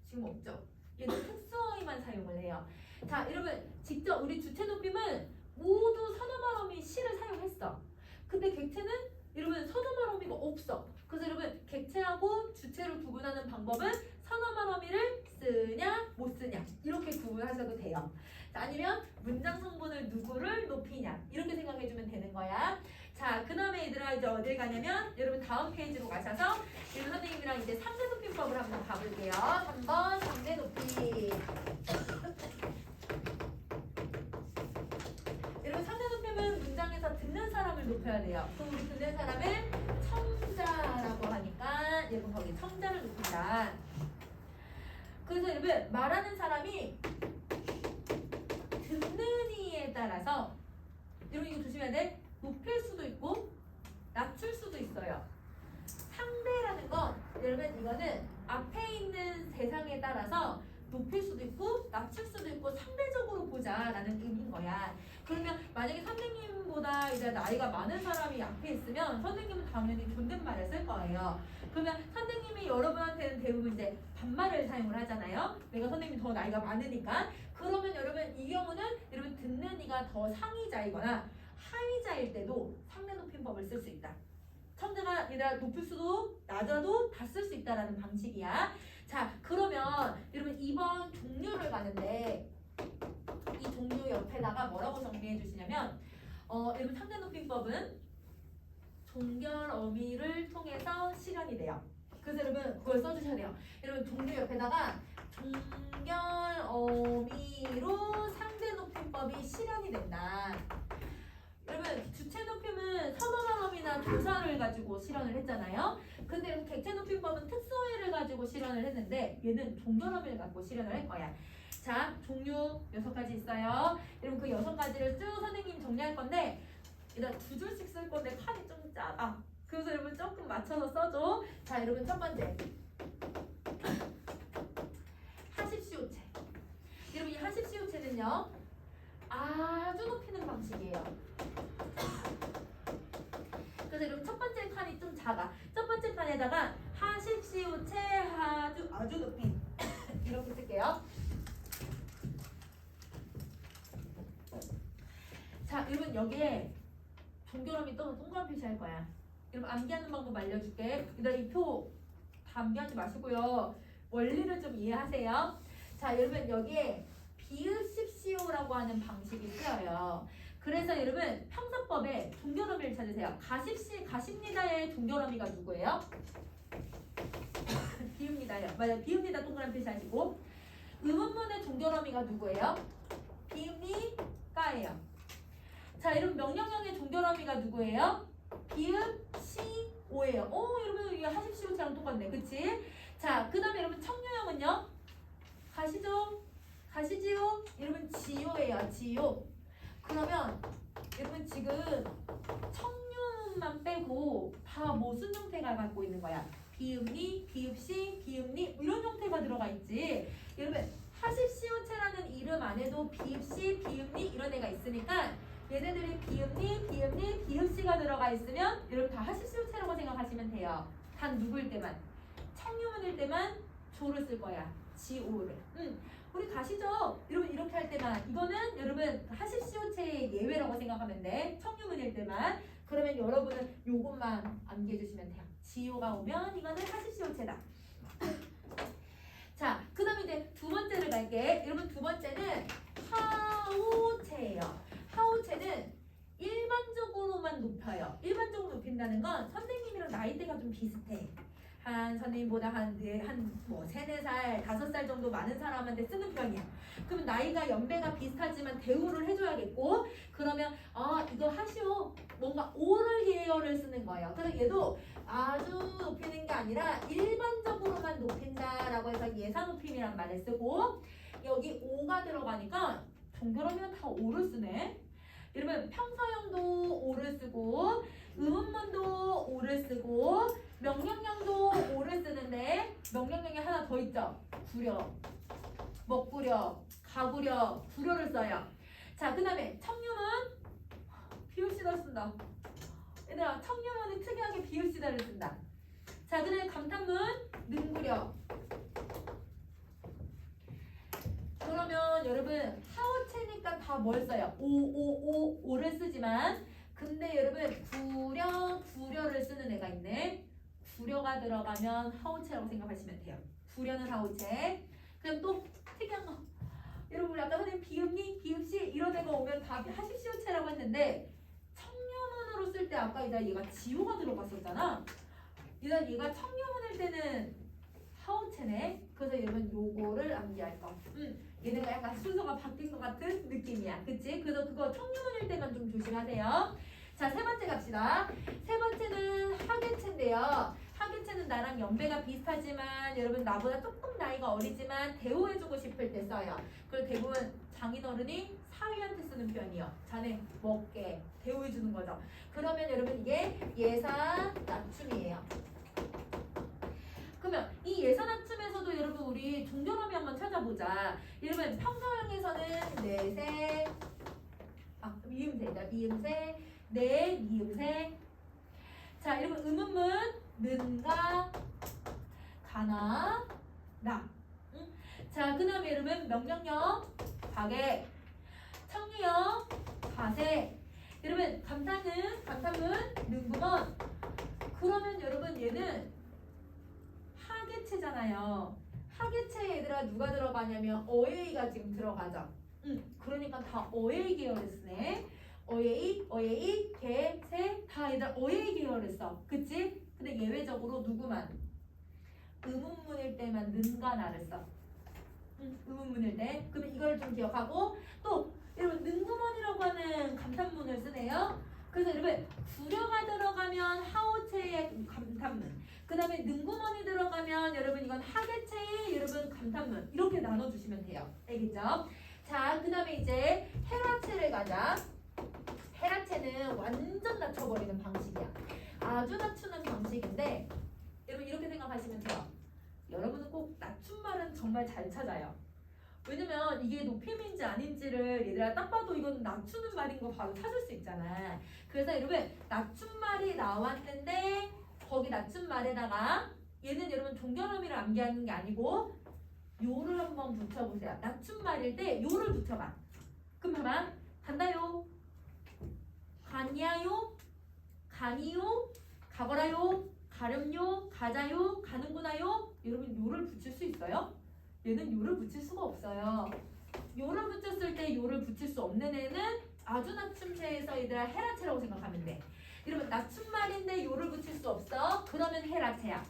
지금 없죠? 얘는 특수어휘만 사용을 해요. 자, 여러분 직접 우리 주체 높임은 모두 선어말어미 시를 사용했어. 근데 객체는 여러분 선어말어미가 없어. 그래서 여러분 객체하고 주체를 구분하는 방법은 선어말어미를 쓰냐 못 쓰냐 이렇게 구분하셔도 돼요. 자, 아니면 문장 성분을 누구를 높이냐 이렇게 생각해주면 되는 거야. 자, 그 다음에 얘들아 이제 어딜 가냐면 여러분 다음 페이지로 가셔서 여러분 선생님이랑 이제 상대 높임법을 한번 가볼게요. 3번 상대 높임. 여러분 상대 높임은 문장에서 듣는 사람을 높여야 돼요. 그럼 우리 듣는 사람은 청자라고 하니까 여러분 거기 청자를 높인다. 그래서 여러분 말하는 사람이 듣는 이에 따라서 여러분 이거 조심해야 돼. 높일 수도 있고 낮출 수도 있어요. 상대라는 건 여러분 이거는 앞에 있는 대상에 따라서 높일 수도 있고 낮출 수도 있고 상대적으로 보자라는 의미인 거야. 그러면 만약에 선생님보다 이제 나이가 많은 사람이 앞에 있으면 선생님은 당연히 존댓말을 쓸 거예요. 그러면 선생님이 여러분한테는 대부분 이제 반말을 사용을 하잖아요. 내가 선생님이 더 나이가 많으니까. 그러면 여러분 이 경우는 여러분 듣는 이가 더 상위자이거나 하위자일 때도 상대 높임법을 쓸 수 있다. 청자가 얘들아 높을 수도 낮아도 다 쓸 수 있다라는 방식이야. 자, 자, 그러면 여러분 2번 종류를 가는데 이 종류 옆에다가 뭐라고 정리해 주시냐면 여러분 상대높임법은 종결 어미를 통해서 실현이 돼요. 그래서 여러분 그걸 써주셔야 돼요. 여러분 종류 옆에다가 종결 어미로 상대높임법이 실현이 된다. 여러분 주체 높임은 선언한 어미나 조사를 가지고 실현을 했잖아요. 근데 여러분 객체 높임법은 특수어휘를 가지고 실현을 했는데 얘는 종결 어미를 갖고 실현을 할 거야. 자, 종류 6가지 있어요. 여러분 그 6가지를 쭉 선생님 정리할 건데 일단 2줄씩 쓸 건데 칸이 좀 작아. 그래서 여러분 조금 맞춰서 써줘. 자, 여러분 첫 번째 하십시오체. 여러분 이 하십시오체는요 아주 높이는 방식이에요. 그래서 여러분 첫 번째 칸이 좀 작아. 첫 번째 칸에다가 하십시오체 아주 높이 이렇게 쓸게요. 자, 여러분 여기에 종결음이 또 동그란 표시할 거야. 여러분 암기하는 방법 알려줄게. 일단 이 표 다 암기하지 마시고요. 원리를 좀 이해하세요. 자, 여러분 여기에 비읍십시오라고 하는 방식이 쓰여요. 그래서 여러분 평서법에 종결어미를 찾으세요. 가십니다의 종결어미가 누구예요? 비읍니다요. 맞아요. 비읍니다 동그란 표시하시고 의문문의 종결어미가 누구예요? 비읍니까예요. 자, 여러분 명령형의 종결어미가 누구예요? 비읍시오예요. 여러분 이게 하십시오처럼 똑같네. 그치? 자, 그 다음에 여러분 청유형은요? 가시지요? 여러분 지요예요. 지요. 그러면 여러분 지금 청유만 빼고 다 무슨 형태가 갖고 있는 거야? 비읍니, 비읍시, 비읍니 이런 형태가 들어가 있지. 여러분 하십시오체라는 이름 안에도 비읍시, 비읍니 이런 애가 있으니까 얘네들이 비읍니, 비읍니, 비읍시가 들어가 있으면 여러분 다 하십시오체라고 생각하시면 돼요. 단 누구일 때만 청유문일 때만 조를 쓸 거야. 지오를. 우리 가시죠? 여러분 이렇게 할 때만 이거는 여러분 하십시오체의 예외라고 생각하면 돼. 청유문일 때만. 그러면 여러분은 요것만 암기해 주시면 돼요. 지오가 오면 이거는 하십시오체다. 자, 그 다음에 이제 두 번째를 갈게. 여러분 두 번째는 하오체예요. 하오체는 일반적으로만 높여요. 일반적으로 높인다는 건 선생님이랑 나이대가 좀 비슷해. 한 선생님보다 한 3, 4살, 5살 정도 많은 사람한테 쓰는 편이야. 그러면 나이가 연배가 비슷하지만 대우를 해줘야겠고, 그러면 이거 하시오. 뭔가 오를 계열을 쓰는 거예요. 그래서 얘도 아주 높이는 게 아니라 일반적으로만 높인다라고 해서 예사 높임이란 말을 쓰고, 여기 오가 들어가니까 종결어미는 다 오를 쓰네. 여러분 평서형도 오를 쓰고 의문문도 오를 쓰고 명령형도 오를 쓰는데 명령형이 하나 더 있죠. 구려, 먹구려, 가구려, 구려를 써요. 자, 그 다음에 청유문 비읍시다를 쓴다. 얘들아 청유문이 특이하게 비읍시다를 쓴다. 자, 그 다음에 감탄문 능구려. 그러면 여러분 하오체니까 다 뭘 써요? 오를 쓰지만 근데 여러분 구려를 쓰는 애가 있네. 구려가 들어가면 하오체라고 생각하시면 돼요. 구려는 하오체. 그럼 또 특이한 거 여러분 우리 아까 선생님 비읍니, 비읍시 이런 애가 오면 다 하십시오체라고 했는데 청유문으로 쓸 때 아까 얘가 지오가 들어갔었잖아. 얘가 청유문일 때는 하오체네. 그래서 여러분 요거를 암기할 거. 얘네가 약간 순서가 바뀐 것 같은 느낌이야. 그치? 그래서 그거 청유문일 때만 좀 조심하세요. 자, 세 번째 갑시다. 세 번째는 하계체인데요. 하계체는 나랑 연배가 비슷하지만 여러분 나보다 조금 나이가 어리지만 대우해주고 싶을 때 써요. 그리고 대부분 장인어른이 사위한테 쓰는 편이요. 자네 먹게 대우해주는 거죠. 그러면 여러분 이게 예사 낮춤이에요. 그러면 이 예사 낮춤에서도 여러분 우리 종결어미 한번 찾아보자. 여러분 평서형에서는 내세 미음새다. 미음새 네 미음새. 자, 여러분 의문문 는가 가나 나. 자, 그 다음에 여러분 명령형 가게 청유형 가세. 여러분 감탄문 능구먼. 그러면 여러분 얘는 하계체잖아요. 하계체에 얘들아 누가 들어가냐면 어웨이가 지금 들어가죠. 그러니까 다 어웨이 계열을 쓰네. 어웨이, 개, 새, 다 얘들아 어웨이 계열을 써. 그치? 근데 예외적으로 누구만? 의문문일 때만 는과 나를 써. 의문문일 때. 그러면 이걸 좀 기억하고 또 여러분 능구먼이라고 하는 감탄문을 쓰네요. 그래서 여러분 구려가 들어가면 하오체의 감탄문, 그 다음에 능구먼이 들어가면 여러분 이건 하계체의 여러분 감탄문 이렇게 나눠주시면 돼요. 알겠죠? 자, 그 다음에 이제 헤라체를 가자. 헤라체는 완전 낮춰버리는 방식이야. 아주 낮추는 방식인데 여러분 이렇게 생각하시면 돼요. 여러분은 꼭 낮춤말은 정말 잘 찾아요. 왜냐면 이게 높임인지 아닌지를 얘들아 딱 봐도 이건 낮추는 말인 거 바로 찾을 수 있잖아. 그래서 여러분 낮춤말이 나왔는데 거기 낮춤말에다가 얘는 여러분 종결음이를 암기하는 게 아니고 요를 한번 붙여보세요. 낮춤말일 때 요를 붙여봐. 그럼 봐봐. 간다요, 갔냐요, 가니요, 가거라요, 가렴요, 가자요, 가는구나요. 여러분 요를 붙일 수 있어요? 얘는 요를 붙일 수가 없어요. 요를 붙였을 때 요를 붙일 수 없는 애는 아주 낮춤체에서 얘들아 헤라체라고 생각하면 돼. 여러분 낮춤말인데 요를 붙일 수 없어. 그러면 헤라체야.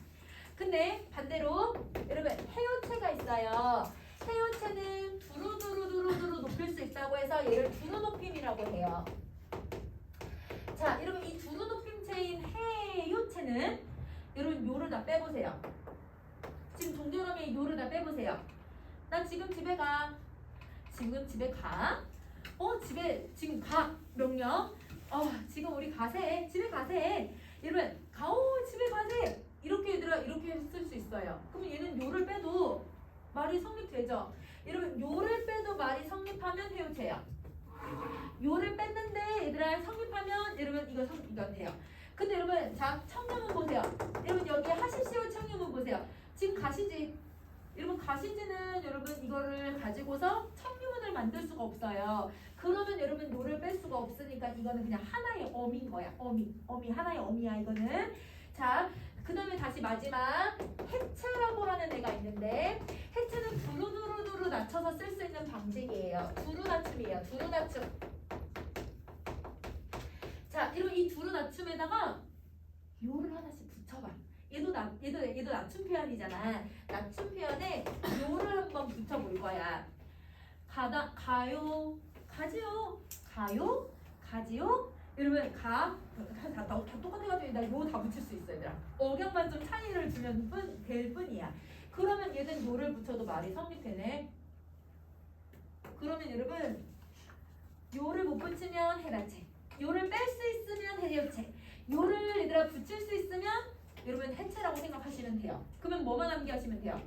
근데 반대로 여러분 해요체가 있어요. 해요체는 두루두루두루두루 높일 수 있다고 해서 얘를 두루높임이라고 해요. 자, 여러분 이 두루높임체인 해요체는 여러분 요를 다 빼보세요. 지금 종결음의 요를 다 빼보세요. 나 지금 집에 가. 지금 집에 가. 집에 지금 가. 명령. 지금 우리 가세. 집에 가세. 여러분 가오 집에 가세. 이렇게 얘들아 이렇게 쓸 수 있어요. 그러면 얘는 요를 빼도 말이 성립되죠. 여러분 요를 빼도 말이 성립하면 해요체야. 요를 뺐는데 얘들아 성립하면 여러분 이건 돼요. 근데 여러분 자 청렴은 보세요. 여러분 여기 하시시오 청렴은 보세요. 지금 가시지. 여러분 가시지는 여러분 이거를 가지고서 청유문을 만들 수가 없어요. 그러면 여러분 요를 뺄 수가 없으니까 이거는 그냥 하나의 어미인 거야. 어미 하나의 어미야 이거는. 자, 그 다음에 다시 마지막 해체라고 하는 애가 있는데 해체는 두루두루두루 낮춰서 쓸 수 있는 방식이에요. 두루 낮춤이에요. 두루 낮춤. 자, 여러분 이 두루 낮춤에다가 요를 하나씩 붙여봐. 얘도 낮춤 표현이잖아. 낮춤 표현에 요를 한번 붙여볼 거야. 가요, 가지요, 가요, 가지요. 여러분 다 똑같아가지고 나 요 다 붙일 수 있어 얘들아. 억양만 좀 차이를 주면 될 뿐이야. 그러면 얘는 요를 붙여도 말이 성립되네. 그러면 여러분 요를 못 붙이면 헤라체, 요를 뺄 수 있으면 해요체, 요를 얘들아 붙일 수 있으면 여러분 해체라고 생각하시면 돼요. 그러면 뭐만 암기하시면 돼요?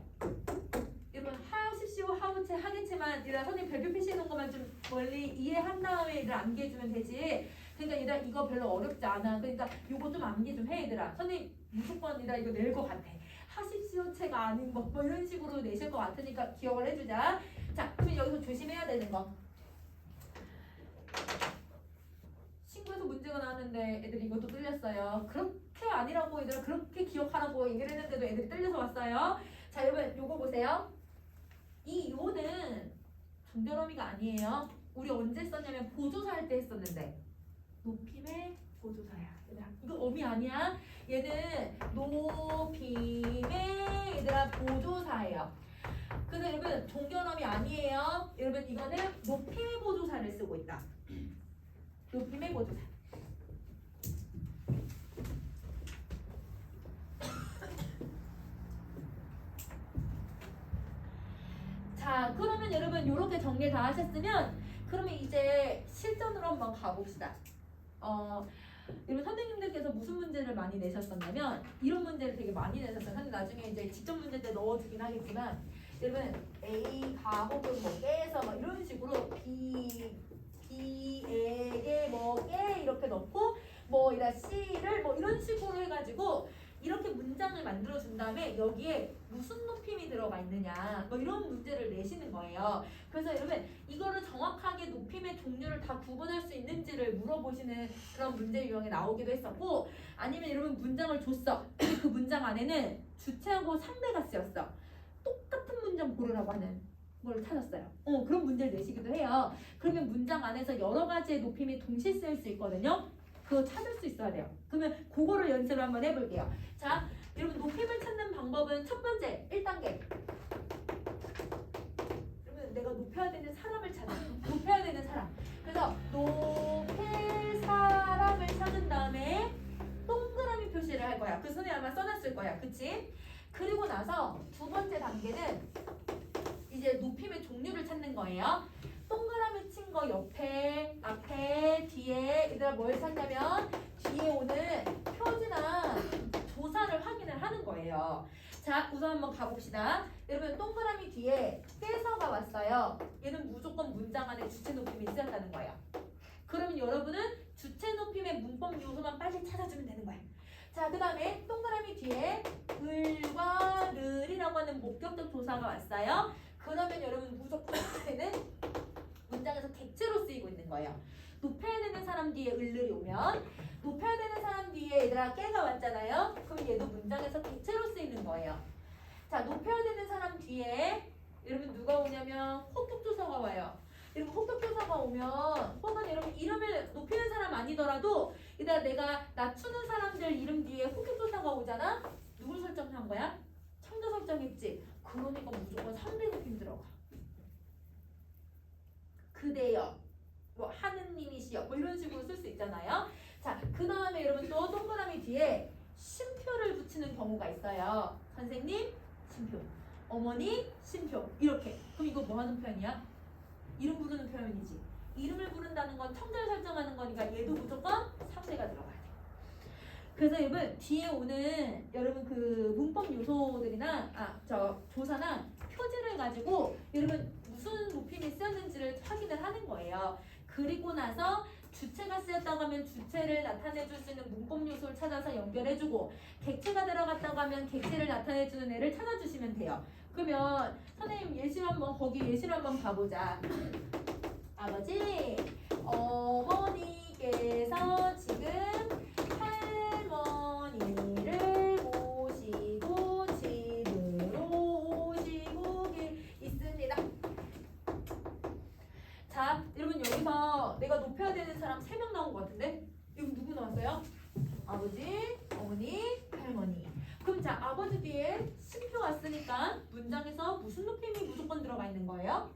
여러분 하십시오, 하우체, 하계체만 얘들아 선생님 별표 표시해 놓은 것만 좀 멀리 이해한 다음에 얘들아 암기해주면 되지. 그러니까 얘들아 이거 별로 어렵지 않아. 그러니까 요거 좀 암기 좀 해 얘들아. 선생님 무조건 얘들아 이거 낼 것 같아. 하십시오체가 아닌 뭐 이런 식으로 내실 것 같으니까 기억을 해주자. 자, 그럼 여기서 조심해야 되는 거. 친구에서 문제가 나왔는데 애들이 이것도 틀렸어요. 그렇게 아니라고 얘들아 그렇게 기억하라고 얘기를 했는데도 애들이 틀려서 왔어요. 자, 여러분 요거 보세요. 이 요는 종결어미가 아니에요. 우리 언제 썼냐면 보조사 할 때 했었는데 높임의 보조사야. 얘들아 이거 어미 아니야. 얘는 높임의 얘들아 보조사예요. 그래서 여러분 종결어미 아니에요. 여러분 이거는 높임의 보조사를 쓰고 있다. 높임의 보조사. 자, 그러면 여러분 이렇게 정리 다 하셨으면 그러면 이제 실전으로 한번 가봅시다. 여러분 선생님들께서 무슨 문제를 많이 내셨었냐면 이런 문제를 되게 많이 내셨어요. 근데 나중에 이제 직접 문제 때 넣어주긴 하겠지만 여러분 A가 혹은 뭐 깨서 막 이런 식으로 B에게 뭐 깨 이렇게 넣고 뭐 이라 C를 뭐 이런 식으로 해가지고 이렇게 문장을 만들어 준 다음에 여기에 무슨 높임이 들어가 있느냐 뭐 이런 문제를 내시는 거예요. 그래서 여러분 이거를 정확하게 높임의 종류를 다 구분할 수 있는지를 물어보시는 그런 문제 유형이 나오기도 했었고, 아니면 여러분 문장을 줬어. 근데 그 문장 안에는 주체하고 상대가 쓰였어. 똑같은 문장 고르라고 하는 걸 찾았어요. 그런 문제를 내시기도 해요. 그러면 문장 안에서 여러 가지의 높임이 동시에 쓰일 수 있거든요. 그거 찾을 수 있어야 돼요. 그러면 그거를 연습을 한번 해볼게요. 자, 여러분 높임을 찾는 방법은 첫 번째 1단계. 그러면 내가 높여야 되는 사람을 찾아. 높여야 되는 사람. 그래서 높일 사람을 찾은 다음에 동그라미 표시를 할 거야. 그 손에 아마 써놨을 거야. 그치? 그리고 나서 두 번째 단계는 이제 높임의 종류를 찾는 거예요. 동그라미 친 거 옆에, 앞에, 뒤에 얘들아 뭘 찾냐면 뒤에 오는 표지나 조사를 확인을 하는 거예요. 자, 우선 한번 가봅시다. 여러분 동그라미 뒤에 깨서가 왔어요. 얘는 무조건 문장 안에 주체 높임이 쓰였다는 거예요. 그러면 여러분은 주체 높임의 문법 요소만 빨리 찾아주면 되는 거예요. 자, 그 다음에 동그라미 뒤에 을과 를이라고 하는 목격적 조사가 왔어요. 그러면 여러분 무조건 앞에는 문장에서 객체로 쓰이고 있는 거예요. 높여야 되는 사람 뒤에 을을이 오면 높여야 되는 사람 뒤에 얘들아 깨가 왔잖아요. 그럼 얘도 문장에서 객체로 쓰이는 거예요. 자, 높여야 되는 사람 뒤에 여러분 누가 오냐면 호격조사가 와요. 여러분 호격조사가 오면 혹은 여러분 이름을 높이는 사람 아니더라도 얘들아 내가 낮추는 사람들 이름 뒤에 호격조사가 오잖아. 누굴 설정한 거야? 청자 설정했지. 그러니까 무조건 3대 높임 들어가. 그대여, 뭐 하느님이시여, 뭐 이런 식으로 쓸 수 있잖아요. 자, 그 다음에 여러분 또 동그라미 뒤에 쉼표를 붙이는 경우가 있어요. 선생님, 쉼표. 어머니, 쉼표. 이렇게. 그럼 이거 뭐 하는 표현이야? 이름 부르는 표현이지. 이름을 부른다는 건 청자를 설정하는 거니까 얘도 무조건 3대가 들어가야 돼. 그래서 여러분 뒤에 오는 여러분 그 문법 요소들이나 조사나 표지를 가지고 여러분 무슨 높임이 쓰였는지를 확인을 하는 거예요. 그리고 나서 주체가 쓰였다고 하면 주체를 나타내줄 수 있는 문법 요소를 찾아서 연결해주고 객체가 들어갔다고 하면 객체를 나타내주는 애를 찾아주시면 돼요. 그러면 선생님 예시를 한번 거기 예시를 한번 봐보자. 아버지, 어머니께서 지금 할머니를 모시고 집으로 오시고 있습니다. 자, 여러분 여기서 내가 높여야 되는 사람 3명 나온 것 같은데? 여기 누구 나왔어요? 아버지, 어머니, 할머니. 그럼 자, 아버지 뒤에 쉼표 왔으니까 문장에서 무슨 높임이 무조건 들어가 있는 거예요?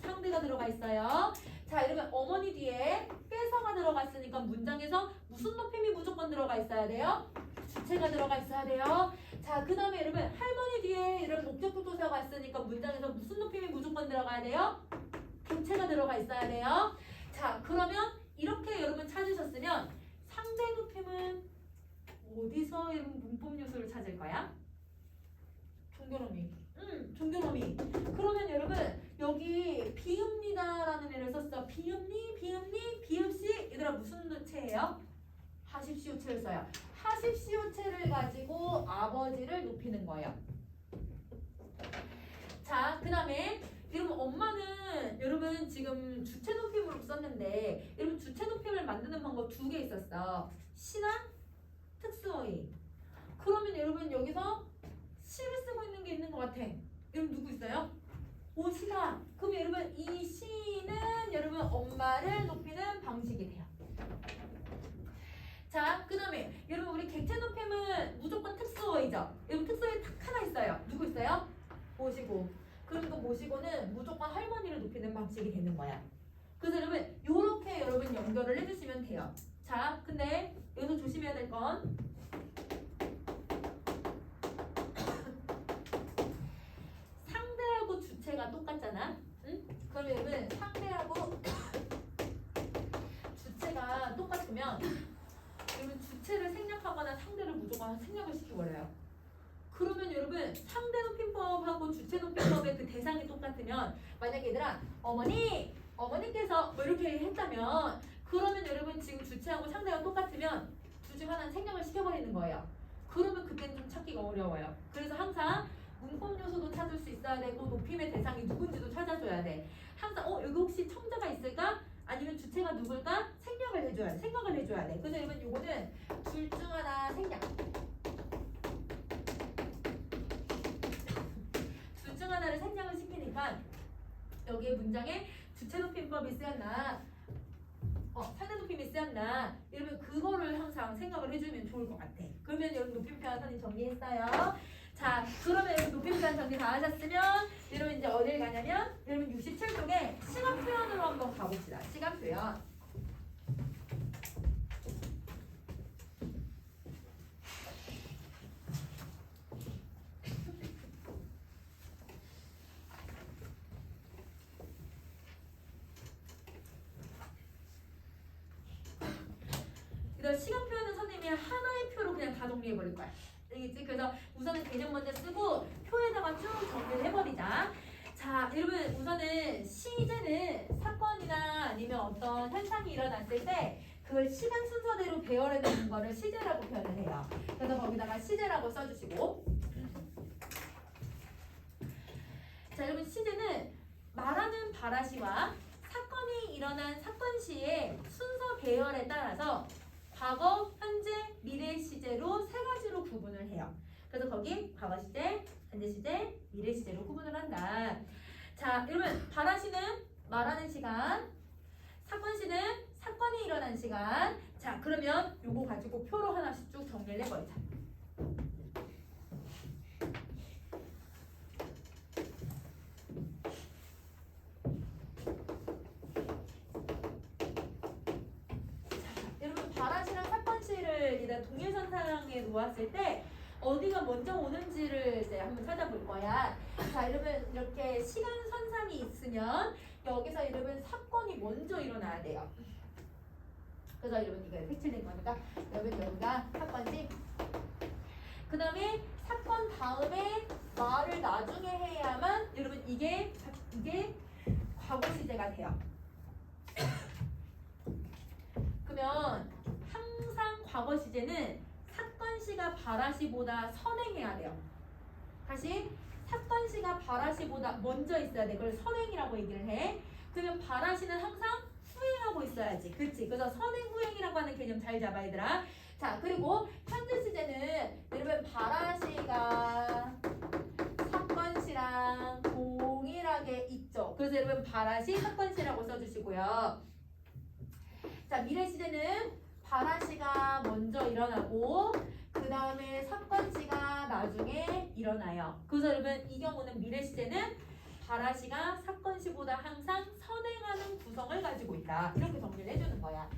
상대가 들어가 있어요. 자, 여러분 어머니 뒤에 깨서가 들어갔으니까 문장에서 무슨 높임이 무조건 들어가 있어야 돼요? 주체가 들어가 있어야 돼요. 자, 그 다음에 여러분 할머니 뒤에 이런 목적격 조사가 왔으니까 문장에서 무슨 높임이 무조건 들어가야 돼요? 객체가 들어가 있어야 돼요. 자, 그러면 이렇게 여러분 찾으셨으면 상대 높임은 어디서 여러분 문법 요소를 찾을 거야? 종결어미. 종결어미. 그러면 여러분 여기 비읍니다라는 애를 썼어. 비읍니, 비읍니, 비읍시. 얘들아 무슨 체예요? 하십시오체를 써요. 하십시오체를 가지고 아버지를 높이는 거예요. 자, 그 다음에 여러분 엄마는 여러분 지금 주체 높임으로 썼는데 여러분 주체 높임을 만드는 방법 2개 있었어. 시나 특수어휘. 그러면 여러분 여기서 시를 쓰고 있는 게 있는 것 같아. 여러분 누구 있어요? 오시다. 그럼 여러분 이 시는 여러분 엄마를 높이는 방식이 돼요. 자, 그 다음에 여러분 우리 객체 높임은 무조건 특수어휘죠. 여러분 특수어휘 딱 하나 있어요. 누구 있어요? 모시고. 그럼 그 모시고는 무조건 할머니를 높이는 방식이 되는 거야. 그래서 여러분 요렇게 여러분 연결을 해주시면 돼요. 자, 근데 여기서 조심해야 될 건 상대하고 주체가 똑같잖아. 응? 그럼 여러분 상대하고 주체가 똑같으면 여러분 주체를 생략하거나 상대를 무조건 생략을 시켜버려요. 그러면 여러분 상대 높임법하고 주체 높임법의 그 대상이 똑같으면 만약에 얘들아 어머니께서 뭐 이렇게 했다면 그러면 여러분 지금 주체하고 상대가 똑같으면 둘 중 하나는 생략을 시켜버리는 거예요. 그러면 그때는 좀 찾기가 어려워요. 그래서 항상 문법 요소도 찾을 수 있어야 되고 높임의 대상이 누군지도 찾아줘야 돼. 항상 여기 혹시 청자가 있을까? 아니면 주체가 누굴까? 생각을 해줘야 돼. 그래서 여러분 요거는 둘 중 하나 생략. 둘 중 하나를 생략 여기에 문장에 주체 높임법이 쓰였나 상대 높임이 쓰였나 이러면 그거를 항상 생각을 해주면 좋을 것 같아. 그러면 여러분 높임 표현 선생님 정리했어요. 자, 그러면 여러분 높임 표현 정리 다 하셨으면 여러분 이제 어딜 가냐면 여러분 67쪽에 시간 표현으로 한번 가봅시다. 시간 표현. 이런 시간 표현은 선생님이 하나의 표로 그냥 다 정리해 버릴 거야. 알겠지? 그래서 우선은 개념 먼저 쓰고 표에다가 쭉 정리를 해버리자. 자, 여러분 우선은 시제는 사건이나 아니면 어떤 현상이 일어났을 때 그걸 시간 순서대로 배열해놓는 거를 시제라고 표현을 해요. 그래서 거기다가 시제라고 써주시고. 자, 여러분 시제는 말하는 바라시와 사건이 일어난 사건 시의 순서 배열에 따라서 과거, 현재, 미래 시제로 세 가지로 구분을 해요. 그래서 거기 과거 시제, 현재 시제, 미래 시제로 구분을 한다. 자, 여러분 바라시는 말하는 시간, 사건 시는 사건이 일어난 시간. 자, 그러면 요거 가지고 표로 하나씩 쭉 정리를 해버리자. 일단 동일선상에 놓았을 때 어디가 먼저 오는지를 이제 한번 찾아볼 거야. 자, 여러분 이렇게 시간선상이 있으면 여기서 여러분 사건이 먼저 일어나야 돼요. 그래서 여러분 이거 색칠된 거니까 여러분 여기가 사건지. 그 다음에 사건 다음에 말을 나중에 해야만 여러분 이게 과거 시제가 돼요. 그러면 항상 과거 시제는 사건 시가 바라시보다 선행해야 돼요. 다시 사건 시가 바라시보다 먼저 있어야 돼. 그걸 선행이라고 얘기를 해. 그러면 바라시는 항상 후행하고 있어야지. 그렇지? 그래서 선행 후행이라고 하는 개념 잘 잡아 얘들아. 자, 그리고 현재 시제는 여러분 바라시가 사건 시랑 동일하게 있죠. 그래서 여러분 바라시 사건 시라고 써주시고요. 자, 미래 시제는 바라시가 먼저 일어나고 그 다음에 사건시가 나중에 일어나요. 그래서 여러분 이 경우는 미래 시제는 바라시가 사건시보다 항상 선행하는 구성을 가지고 있다. 이렇게 정리를 해주는 거야.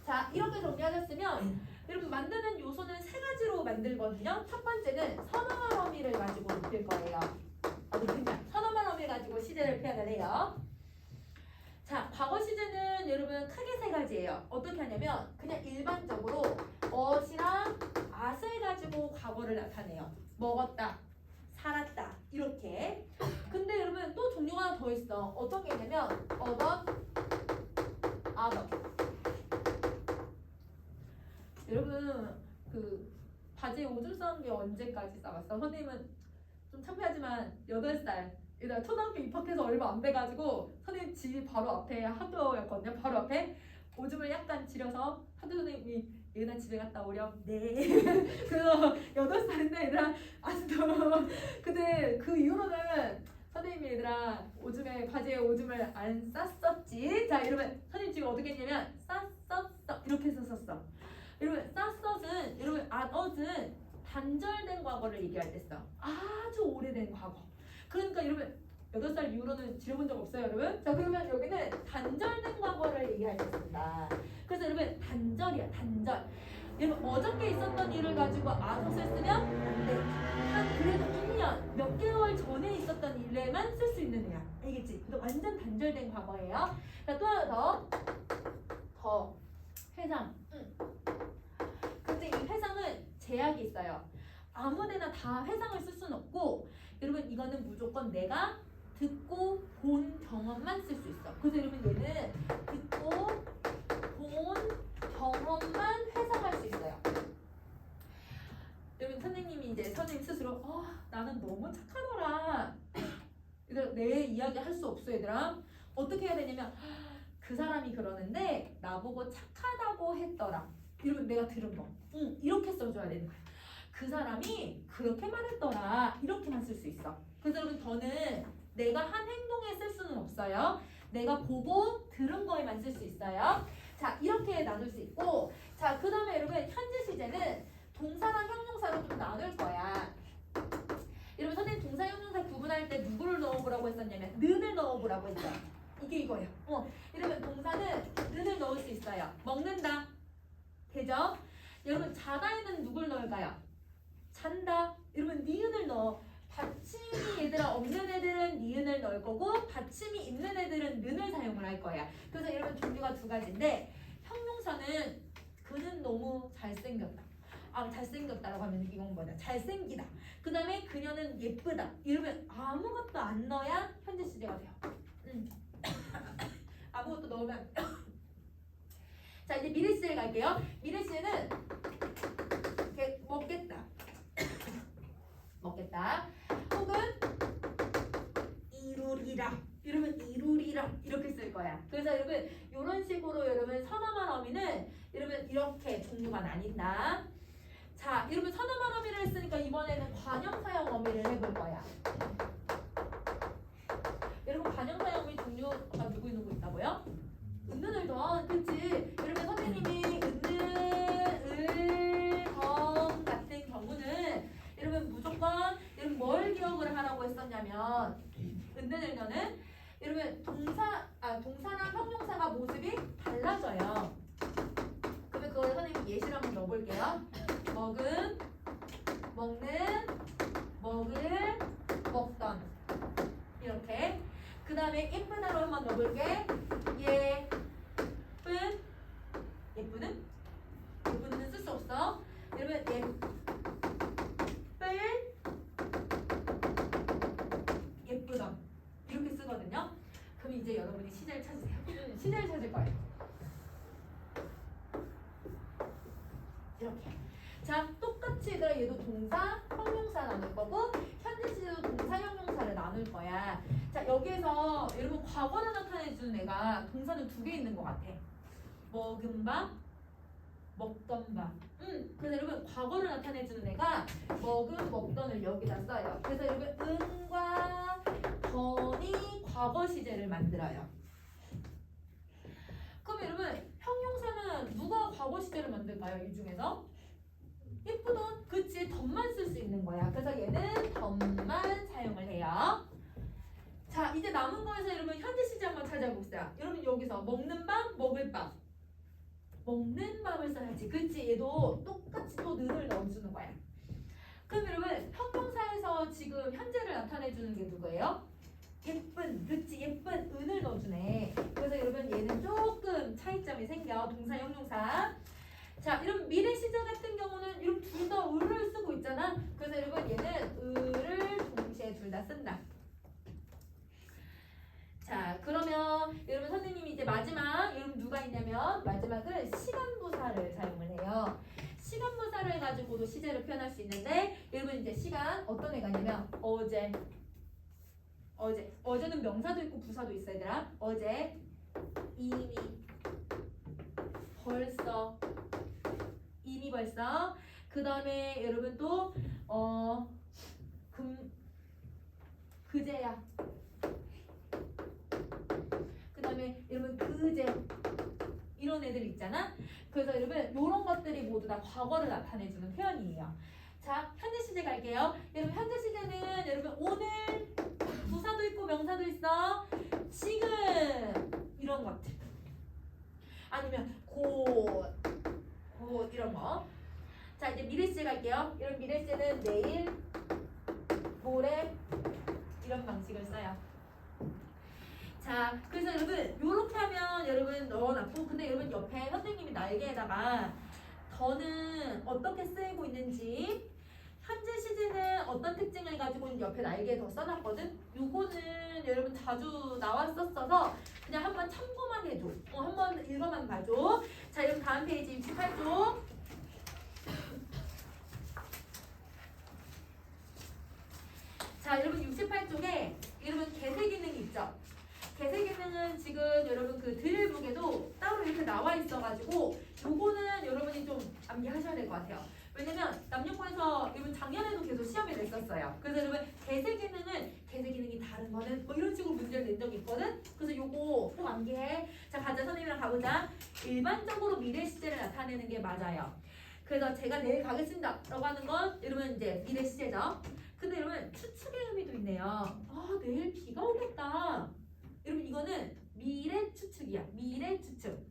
자, 이렇게 정리하셨으면 여러분 만드는 요소는 세 가지로 만들거든요. 첫 번째는 선어말 어미를 가지고 높일 거예요. 선어말 어미를 가지고 시제를 표현을 해요. 자, 과거 시제는 여러분 크게 세 가지예요. 어떻게 하냐면 그냥 일반적으로 어시랑 앗을 가지고 과거를 나타내요. 먹었다, 살았다 이렇게. 근데 여러분 또 종류가 하나 더 있어. 어떤 게 있냐면 어던, 아던. 여러분 그 바지에 오줌 싸는 게 언제까지 싸웠어? 선생님은 좀 창피하지만 8살 얘들아 초등학교 입학해서 얼마 안 돼가지고 선생님 집 바로 앞에 학교였거든요. 바로 앞에 오줌을 약간 지려서 학교 선생님이 얘나 집에 갔다 오렴. 네. 그래서 8살인데 얘들아 아직도 근데 그 이후로는 선생님이 얘들아 오줌에 바지에 오줌을 안 쌌었지. 자, 여러분 선생님 지금 어떻게 했냐면 쌌었어 이렇게 썼었어. 여러분 쌌었은 여러분 앗은 단절된 과거를 얘기할 때 써. 아주 오래된 과거. 그러니까 여러분 8살 이후로는 지려본 적 없어요, 여러분? 자, 그러면 여기는 단절된 과거를 얘기할 때 쓴다. 그래서 여러분 단절이야, 단절. 여러분 어저께 있었던 일을 가지고 앗을 쓰면 안 돼. 한 그래도 1년, 몇 개월 전에 있었던 일에만 쓸 수 있는 애야. 알겠지? 근데 완전 단절된 과거예요. 자, 또 하나 더 회상. 근데 이 회상은 제약이 있어요. 아무데나 다 회상을 쓸 수는 없고 여러분 이거는 무조건 내가 듣고 본 경험만 쓸 수 있어. 그래서 여러분 얘는 듣고 본 경험만 회상할 수 있어요. 여러분 선생님이 이제 선생님 스스로 나는 너무 착하더라. 얘들아 내 이야기 할 수 없어 얘들아. 어떻게 해야 되냐면 그 사람이 그러는데 나보고 착하다고 했더라. 여러분 내가 들은 거. 이렇게 써줘야 되는 거야. 그 사람이 그렇게 말했더라. 이렇게만 쓸 수 있어. 그래서 여러분 더는 내가 한 행동에 쓸 수는 없어요. 내가 보고 들은 거에만 쓸 수 있어요. 자, 이렇게 나눌 수 있고, 자, 그 다음에 여러분 현재 시제는 동사랑 형용사로 좀 나눌 거야. 여러분 선생님 동사 형용사 구분할 때 누구를 넣어보라고 했었냐면 는을 넣어보라고 했죠. 이게 이거예요. 이러면 동사는 는을 넣을 수 있어요. 먹는다. 되죠? 여러분 자다에는 누굴 넣을까요? 잔다. 여러분 니은을 넣어. 받침이 얘들아 없는 애들은 니은을 넣을 거고 받침이 있는 애들은 는을 사용을 할 거야. 그래서 여러분 종류가 두 가지인데 형용사는 그는 너무 잘생겼다. 잘생겼다라고 하면 이건 뭐냐? 잘생기다. 그 다음에 그녀는 예쁘다. 이러면 아무것도 안 넣어야 현재 시제가 돼요. 아무것도 넣으면 자, 이제 미래 시제를 갈게요. 미래 시제는 이렇게 먹겠다. 먹겠다. 혹은 이루리라. 이러면 이루리라 이렇게 쓸 거야. 그래서 여러분 이런 식으로 여러분 선어말 어미는 여러분 이렇게 종류가 나뉜다. 자, 여러분 선어말 어미를 했으니까 이번에는 관형사형 어미를 해볼 거야. 여러분 관형사형 어미 종류가 누구 있다고요? 은는을 던, 그치? 여러분 선생님이 은는, 던 같은 경우는 여러분 무조건 여러분 뭘 기억을 하라고 했었냐면 은는을 던은 여러분 동사랑 형용사가 모습이 달라져요. 그러면 그걸 선생님이 예시를 한번 넣어볼게요. 먹은, 먹는, 먹을, 먹던 이렇게. 그 다음에 예쁘다로 한번 넣어볼게. 예쁜, 예쁘는? 예쁘는 쓸 수 없어. 여러분 예쁘던 이렇게 쓰거든요. 그럼 이제 여러분이 시제를 찾으세요. 시제를 찾을 거예요. 이렇게. 자, 똑같이 얘들아 얘도 동사, 형용사 나눌 거고 현재 시제도 동사, 형용사를 나눌 거야. 자, 여기에서 여러분 과거를 나타내주는 애가 동사는 두 개 있는 것 같아. 먹은 바, 먹던 바. 그래서 여러분 과거를 나타내주는 애가 먹은, 먹던을 여기다 써요. 그래서 여러분 은과 던이 과거 시제를 만들어요. 그럼 여러분 형용사는 누가 과거 시제를 만들까요? 이 중에서? 예쁘던, 그치? 던만 쓸 수 있는 거야. 그래서 얘는 던만 사용을 해요. 자, 이제 남은 거에서 여러분 현재 시제 한번 찾아봅시다. 여러분 여기서 먹는 밥, 먹을 밥. 먹는 밥을 써야지. 그치? 얘도 똑같이 또 는을 넣어주는 거야. 그럼 여러분 형용사에서 지금 현재를 나타내주는 게 누구예요? 예쁜, 그치? 예쁜 은을 넣어주네. 그래서 여러분 얘는 조금 차이점이 생겨. 동사, 형용사. 자, 이런 미래 시제 같은 경우는 이런 둘 다 을을 쓰고 있잖아. 그래서 여러분 얘는 을을 동시에 둘 다 쓴다. 자, 그러면 여러분 선생님이 이제 마지막 여러분 누가 있냐면 마지막은 시간부사를 사용을 해요. 시간부사를 가지고도 시제를 표현할 수 있는데 여러분 이제 시간 어떤 애가 있냐면 어제는 명사도 있고 부사도 있어 얘들아. 어제, 이미, 벌써, 이미 벌써. 그 다음에 여러분 또 그제야. 그 다음에 여러분 그제 이런 애들 있잖아. 그래서 여러분 이런 것들이 모두 다 과거를 나타내주는 표현이에요. 자, 현재 시제 갈게요. 여러분 현재 시제는 여러분 오늘 부사도 있고 명사도 있어. 지금 이런 것들. 아니면 곧 이런 거. 자, 이제 미래 시제 갈게요. 여러분 미래 시제는 내일, 모레 이런 방식을 써요. 자, 그래서 여러분 이렇게 하면 여러분 넣어놨고, 근데 여러분 옆에 선생님이 날개에다가 더는 어떻게 쓰이고 있는지, 현재 시제는 어떤 특징을 가지고 있는지 옆에 날개에 더 써놨거든. 요거는 여러분 자주 나왔었어서 그냥 한번 참고만 해줘. 한번 읽어만 봐줘. 자, 여러분 다음 페이지 68쪽. 자, 여러분 68쪽에 여러분 개세 기능이 있죠. 개세 기능은 지금 여러분 그 드릴북에도 따로 이렇게 나와 있어가지고 요거는 여러분이 좀 암기하셔야 될 것 같아요. 왜냐면 남녀권에서 여러분 작년에도 계속 시험 포함이 됐었어요. 그래서 여러분 대세 기능이 다른 거는 뭐 이런 식으로 문제를 낸 적이 있거든. 그래서 요거 꼭 암기해. 자, 가자 선생님이랑 가보자. 일반적으로 미래 시제를 나타내는 게 맞아요. 그래서 제가 내일 가겠습니다 라고 하는 건 여러분 이제 미래 시제죠. 근데 여러분 추측의 의미도 있네요. 아, 내일 비가 오겠다. 여러분 이거는 미래 추측이야. 미래 추측.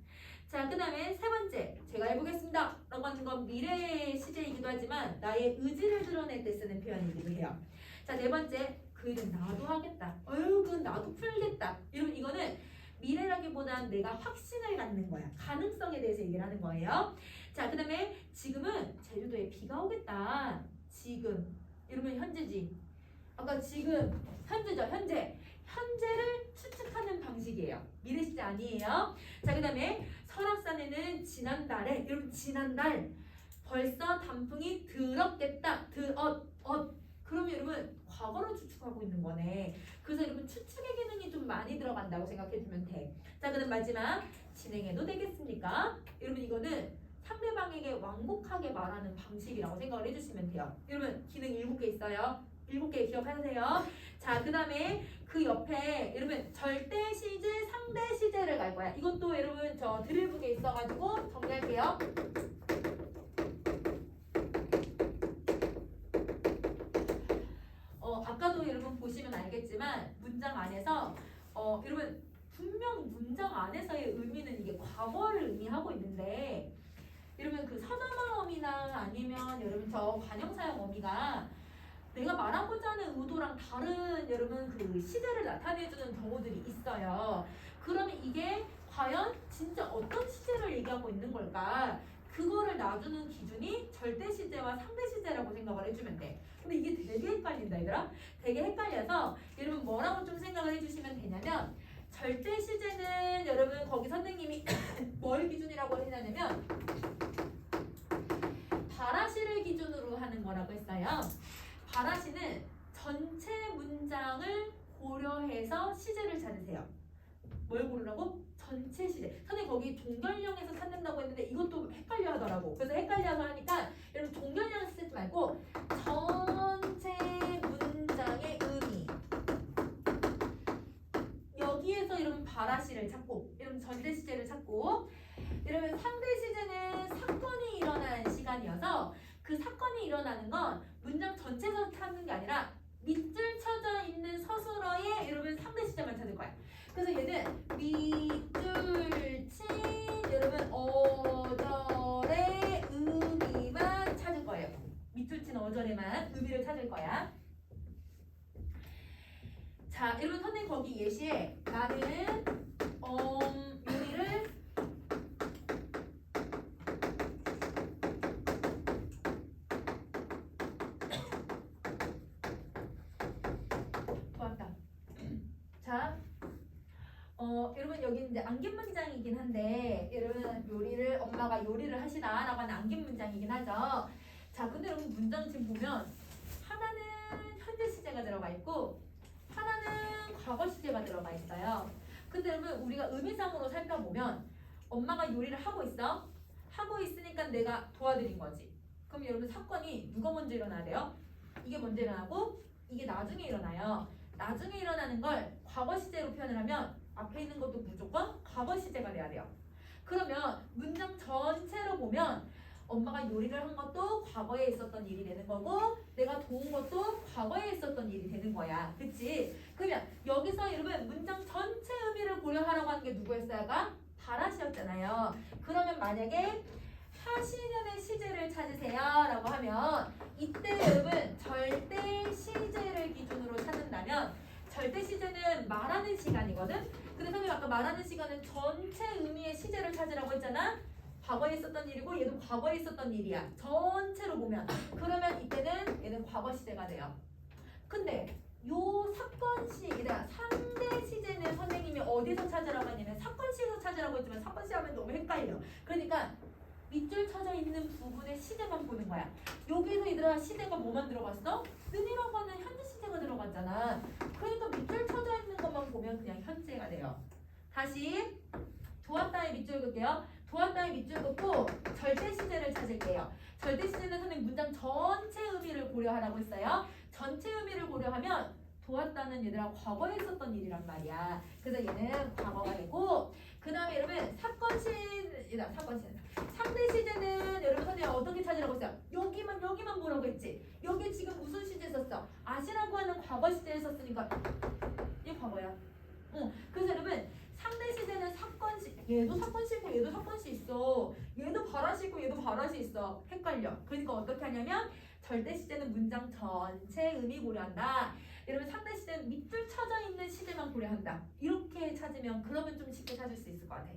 자, 그 다음에 세 번째 제가 해보겠습니다 라고 하는 건 미래 시제이기도 하지만 나의 의지를 드러낼 때 쓰는 표현이기도 해요. 자, 네 번째 그 일은 나도 하겠다. 그건 나도 풀겠다. 여러분 이거는 미래라기보단 내가 확신을 갖는 거야. 가능성에 대해서 얘기를 하는 거예요. 자, 그 다음에 지금은 제주도에 비가 오겠다. 지금 이러면 현재지. 아까 지금 현재죠. 현재를 추측하는 방식이에요. 미래 시제 아니에요. 자, 그 다음에 설악산에는 지난달에 여러분 지난달 벌써 단풍이 들었겠다. 그러면 여러분 과거를 추측하고 있는 거네. 그래서 여러분 추측의 기능이 좀 많이 들어간다고 생각해주면 돼. 자, 그럼 마지막 진행해도 되겠습니까? 여러분 이거는 상대방에게 완곡하게 말하는 방식이라고 생각을 해주시면 돼요. 여러분 기능 7개 있어요. 7개 기억하세요. 자, 그 다음에 그 옆에 여러분 절대 시제, 상대 시제를 갈 거야. 이것도 여러분 저 드릴북에 있어가지고 정리할게요. 아까도 여러분 보시면 알겠지만 문장 안에서 여러분 분명 문장 안에서의 의미는 이게 과거를 의미하고 있는데 여러분 그 서자말 어미나 아니면 여러분 저 관형사형 어미가 내가 말하고자 하는 의도랑 다른 여러분 그 시제를 나타내주는 경우들이 있어요. 그러면 이게 과연 진짜 어떤 시제를 얘기하고 있는 걸까? 그거를 놔주는 기준이 절대 시제와 상대 시제라고 생각을 해주면 돼. 근데 이게 되게 헷갈린다 얘들아. 되게 헷갈려서 여러분 뭐라고 좀 생각을 해주시면 되냐면 절대 시제는 여러분 거기 선생님이 뭘 기준이라고 했냐면 바라시를 기준으로 하는 거라고 했어요. 바라시는 전체 문장을 고려해서 시제를 찾으세요. 뭘 고르라고? 전체 시제. 선생님 거기 종결형에서 찾는다고 했는데 이것도 헷갈려 하더라고. 그래서 헷갈려서 하니까 여러분 종결형에서 쓰지 말고 전체 문장의 의미. 여기에서 여러분 바라시를 찾고 여러분 전체 시제를 찾고 여러분 상대 시제는 사건이 일어난 시간이어서 그 사건이 일어나는 건 문장 전체에서 찾는 게 아니라 밑줄 쳐져 있는 서술어에 여러분 상대 시제만 찾을 거야. 그래서 얘는 밑줄 친 여러분 어절의 의미만 찾을 거예요. 밑줄 친 어절에만 의미를 찾을 거야. 자, 여러분 선생님 거기 예시에 나는 요리를 좋았다. 자, 여러분 여기 이제 안긴 문장이긴 한데 여러분 요리를 엄마가 요리를 하시다라고 하는 안긴 문장이긴 하죠. 자, 근데 여러분 문장 지금 보면 하나는 현재 시제가 들어가 있고 하나는 과거 시제가 들어가 있어요. 근데 여러분 우리가 의미상으로 살펴보면 엄마가 요리를 하고 있어. 하고 있으니까 내가 도와드린 거지. 그럼 여러분 사건이 누가 먼저 일어나야 돼요? 이게 먼저 일어나고 이게 나중에 일어나요. 나중에 일어나는 걸 과거 시제로 표현을 하면 앞에 있는 것도 무조건 과거 시제가 돼야 돼요. 그러면 문장 전체로 보면 엄마가 요리를 한 것도 과거에 있었던 일이 되는 거고 내가 도운 것도 과거에 있었던 일이 되는 거야. 그치? 그러면 여기서 여러분 문장 전체 의미를 고려하라고 하는 게 누구였어요가? 바라시였잖아요. 그러면 만약에 하시년의 시제를 찾으세요 라고 하면 이때 여러분 절대 시제를 기준으로 찾는다면 절대 시제는 말하는 시간이거든? 근데 선생님 아까 말하는 시간은 전체 의미의 시제를 찾으라고 했잖아? 과거에 있었던 일이고 얘도 과거에 있었던 일이야. 전체로 보면. 그러면 이때는 얘는 과거 시제가 돼요. 근데 요 사건 시제가 상대 시제는 선생님이 어디서 찾으라고 하냐면 사건 시에서 찾으라고 했지만 사건 시 하면 너무 헷갈려. 그러니까 밑줄 쳐져 있는 부분의 시제만 보는 거야. 여기서 얘들아 시제가 뭐만 들어갔어? 는이라고 하는 현재 시제가 들어갔잖아. 그러니까 밑줄 쳐져 있는 것만 보면 그냥 현재가 돼요. 다시 좋았다의 밑줄 그을게요. 도왔다의 밑줄 긋고 절대 시제를 찾을게요. 절대 시제는 선생님 문장 전체 의미를 고려하라고 했어요. 전체 의미를 고려하면 도왔다는 얘들아 과거에 있었던 일이란 말이야. 그래서 얘는 과거가 되고 그 다음에 여러분 사건 상대 시제는 여러분 선생님 어떻게 찾으라고 했어요? 여기만 보라고 했지. 여기 지금 무슨 시제 썼어? 아시라고 하는 과거 시제를 썼으니까 이게 과거야. 그래서 여러분 상대 시제는 사건시 얘도 사건시 있고 얘도 사건시 있어. 얘도 발화시 있고 얘도 발화시 있어. 헷갈려. 그러니까 어떻게 하냐면 절대 시제는 문장 전체 의미 고려한다. 여러분 상대 시제는 밑줄 쳐져 있는 시제만 고려한다. 이렇게 찾으면 그러면 좀 쉽게 찾을 수 있을 것 같아.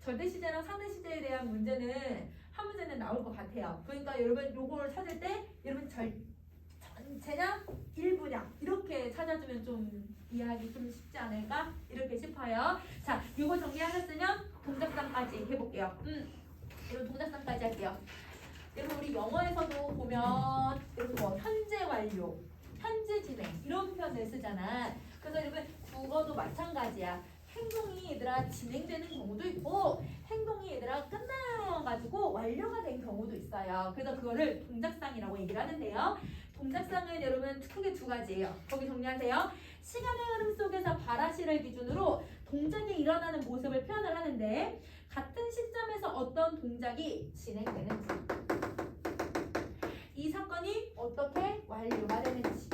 절대 시제랑 상대 시제에 대한 문제는 한 문제는 나올 것 같아요. 그러니까 여러분 요거를 찾을 때 여러분 전체냐 일부냐 이렇게 찾아주면 좀 이해하기 좀 쉽지 않을까 이렇게 싶어요. 자, 요거 정리하셨으면 동작상까지 해볼게요. 여러분 동작상까지 할게요. 여러분 우리 영어에서도 보면 여러분 뭐 현재 완료, 현재 진행 이런 표현을 쓰잖아. 그래서 여러분 국어도 마찬가지야. 행동이 얘들아 진행되는 경우도 있고 행동이 얘들아 끝나가지고 완료가 된 경우도 있어요. 그래서 그거를 동작상이라고 얘기를 하는데요. 동작상은 여러분 크게 두 가지예요. 거기 정리하세요. 시간의 흐름 속에서 발화시를 기준으로 동작이 일어나는 모습을 표현을 하는데 같은 시점에서 어떤 동작이 진행되는지 이 사건이 어떻게 완료가 되는지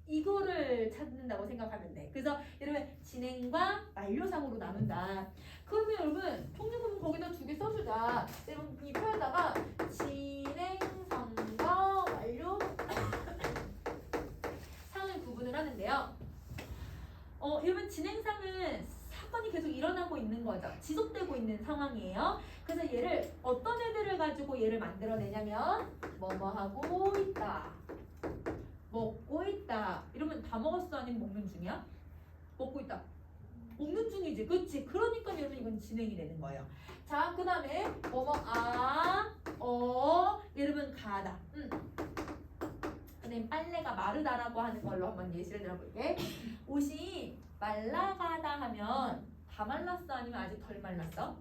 이거를 찾는다고 생각하면 돼. 그래서 여러분 진행과 완료상으로 나눈다. 그러면 여러분 통일부분 거기다 두 개 써주자. 여러분 이 표에다가 진행상과 완료 상을 구분을 하는데요. 여러분 진행상은 사건이 계속 일어나고 있는 거죠. 지속되고 있는 상황이에요. 그래서 얘를 어떤 애들을 가지고 얘를 만들어내냐면 뭐뭐 하고 있다. 먹고 있다. 이러면 다 먹었어 아니면 먹는 중이야? 먹고 있다. 먹는 중이지. 그렇지. 그러니까 여러분 이건 진행이 되는 거예요. 자, 그 다음에 여러분 가다. 그다음에 빨래가 마르다라고 하는 걸로 한번 예시를 들어볼게. 옷이 말라가다 하면 다 말랐어 아니면 아직 덜 말랐어?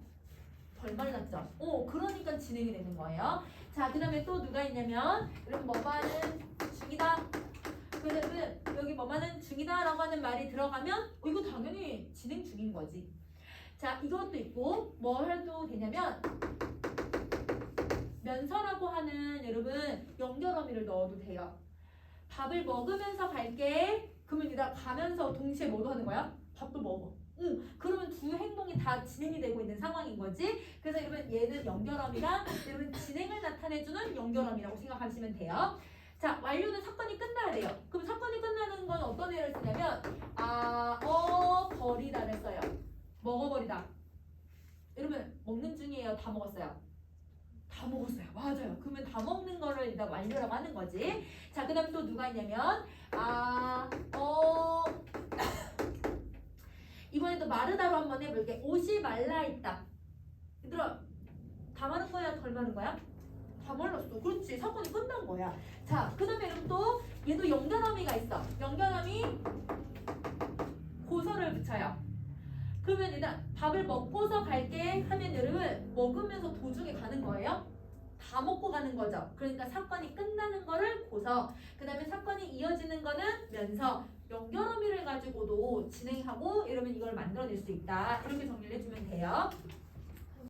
덜 말랐죠. 그러니까 진행이 되는 거예요. 자, 그 다음에 또 누가 있냐면 여러분 뭐뭐하는 중이다. 그래서 여기 뭐뭐하는 중이다라고 하는 말이 들어가면 이거 당연히 진행 중인 거지. 자, 이것도 있고 뭐 해도 되냐면 면서라고 하는 여러분 연결 어미를 넣어도 돼요. 밥을 먹으면서 갈게. 그러면 이따 가면서 동시에 뭐도 하는 거야? 밥도 먹어. 그러면 두 행동이 다 진행이 되고 있는 상황인 거지. 그래서 여러분 얘는 연결어미가 여러분 진행을 나타내주는 연결어미라고 생각하시면 돼요. 자, 완료는 사건이 끝나야 돼요. 그럼 사건이 끝나는 건 어떤 애를 쓰냐면 버리다를 써요. 먹어버리다. 여러분 먹는 중이에요? 다 먹었어요? 다 먹었어요. 맞아요. 그러면 다 먹는 거를 일단 완료라고 하는 거지. 자, 그 다음에 또 누가 있냐면 이번에도 마르다로 한번 해볼게. 옷이 말라있다. 얘들아 다 마른 거야? 덜 마른 거야? 다 말랐어. 그렇지. 사건이 끝난 거야. 자, 그 다음에 여러분 또 얘도 연결어미가 있어. 연결어미 고서를 붙여요. 그러면 일단 밥을 먹고서 갈게 하면 여러분 먹으면서 도중에 가는 거예요. 다 먹고 가는 거죠. 그러니까 사건이 끝나는 거를 고서, 그 다음에 사건이 이어지는 거는 면서, 연결어미를 가지고도 진행하고 이러면 이걸 만들어낼 수 있다. 이렇게 정리를 해주면 돼요.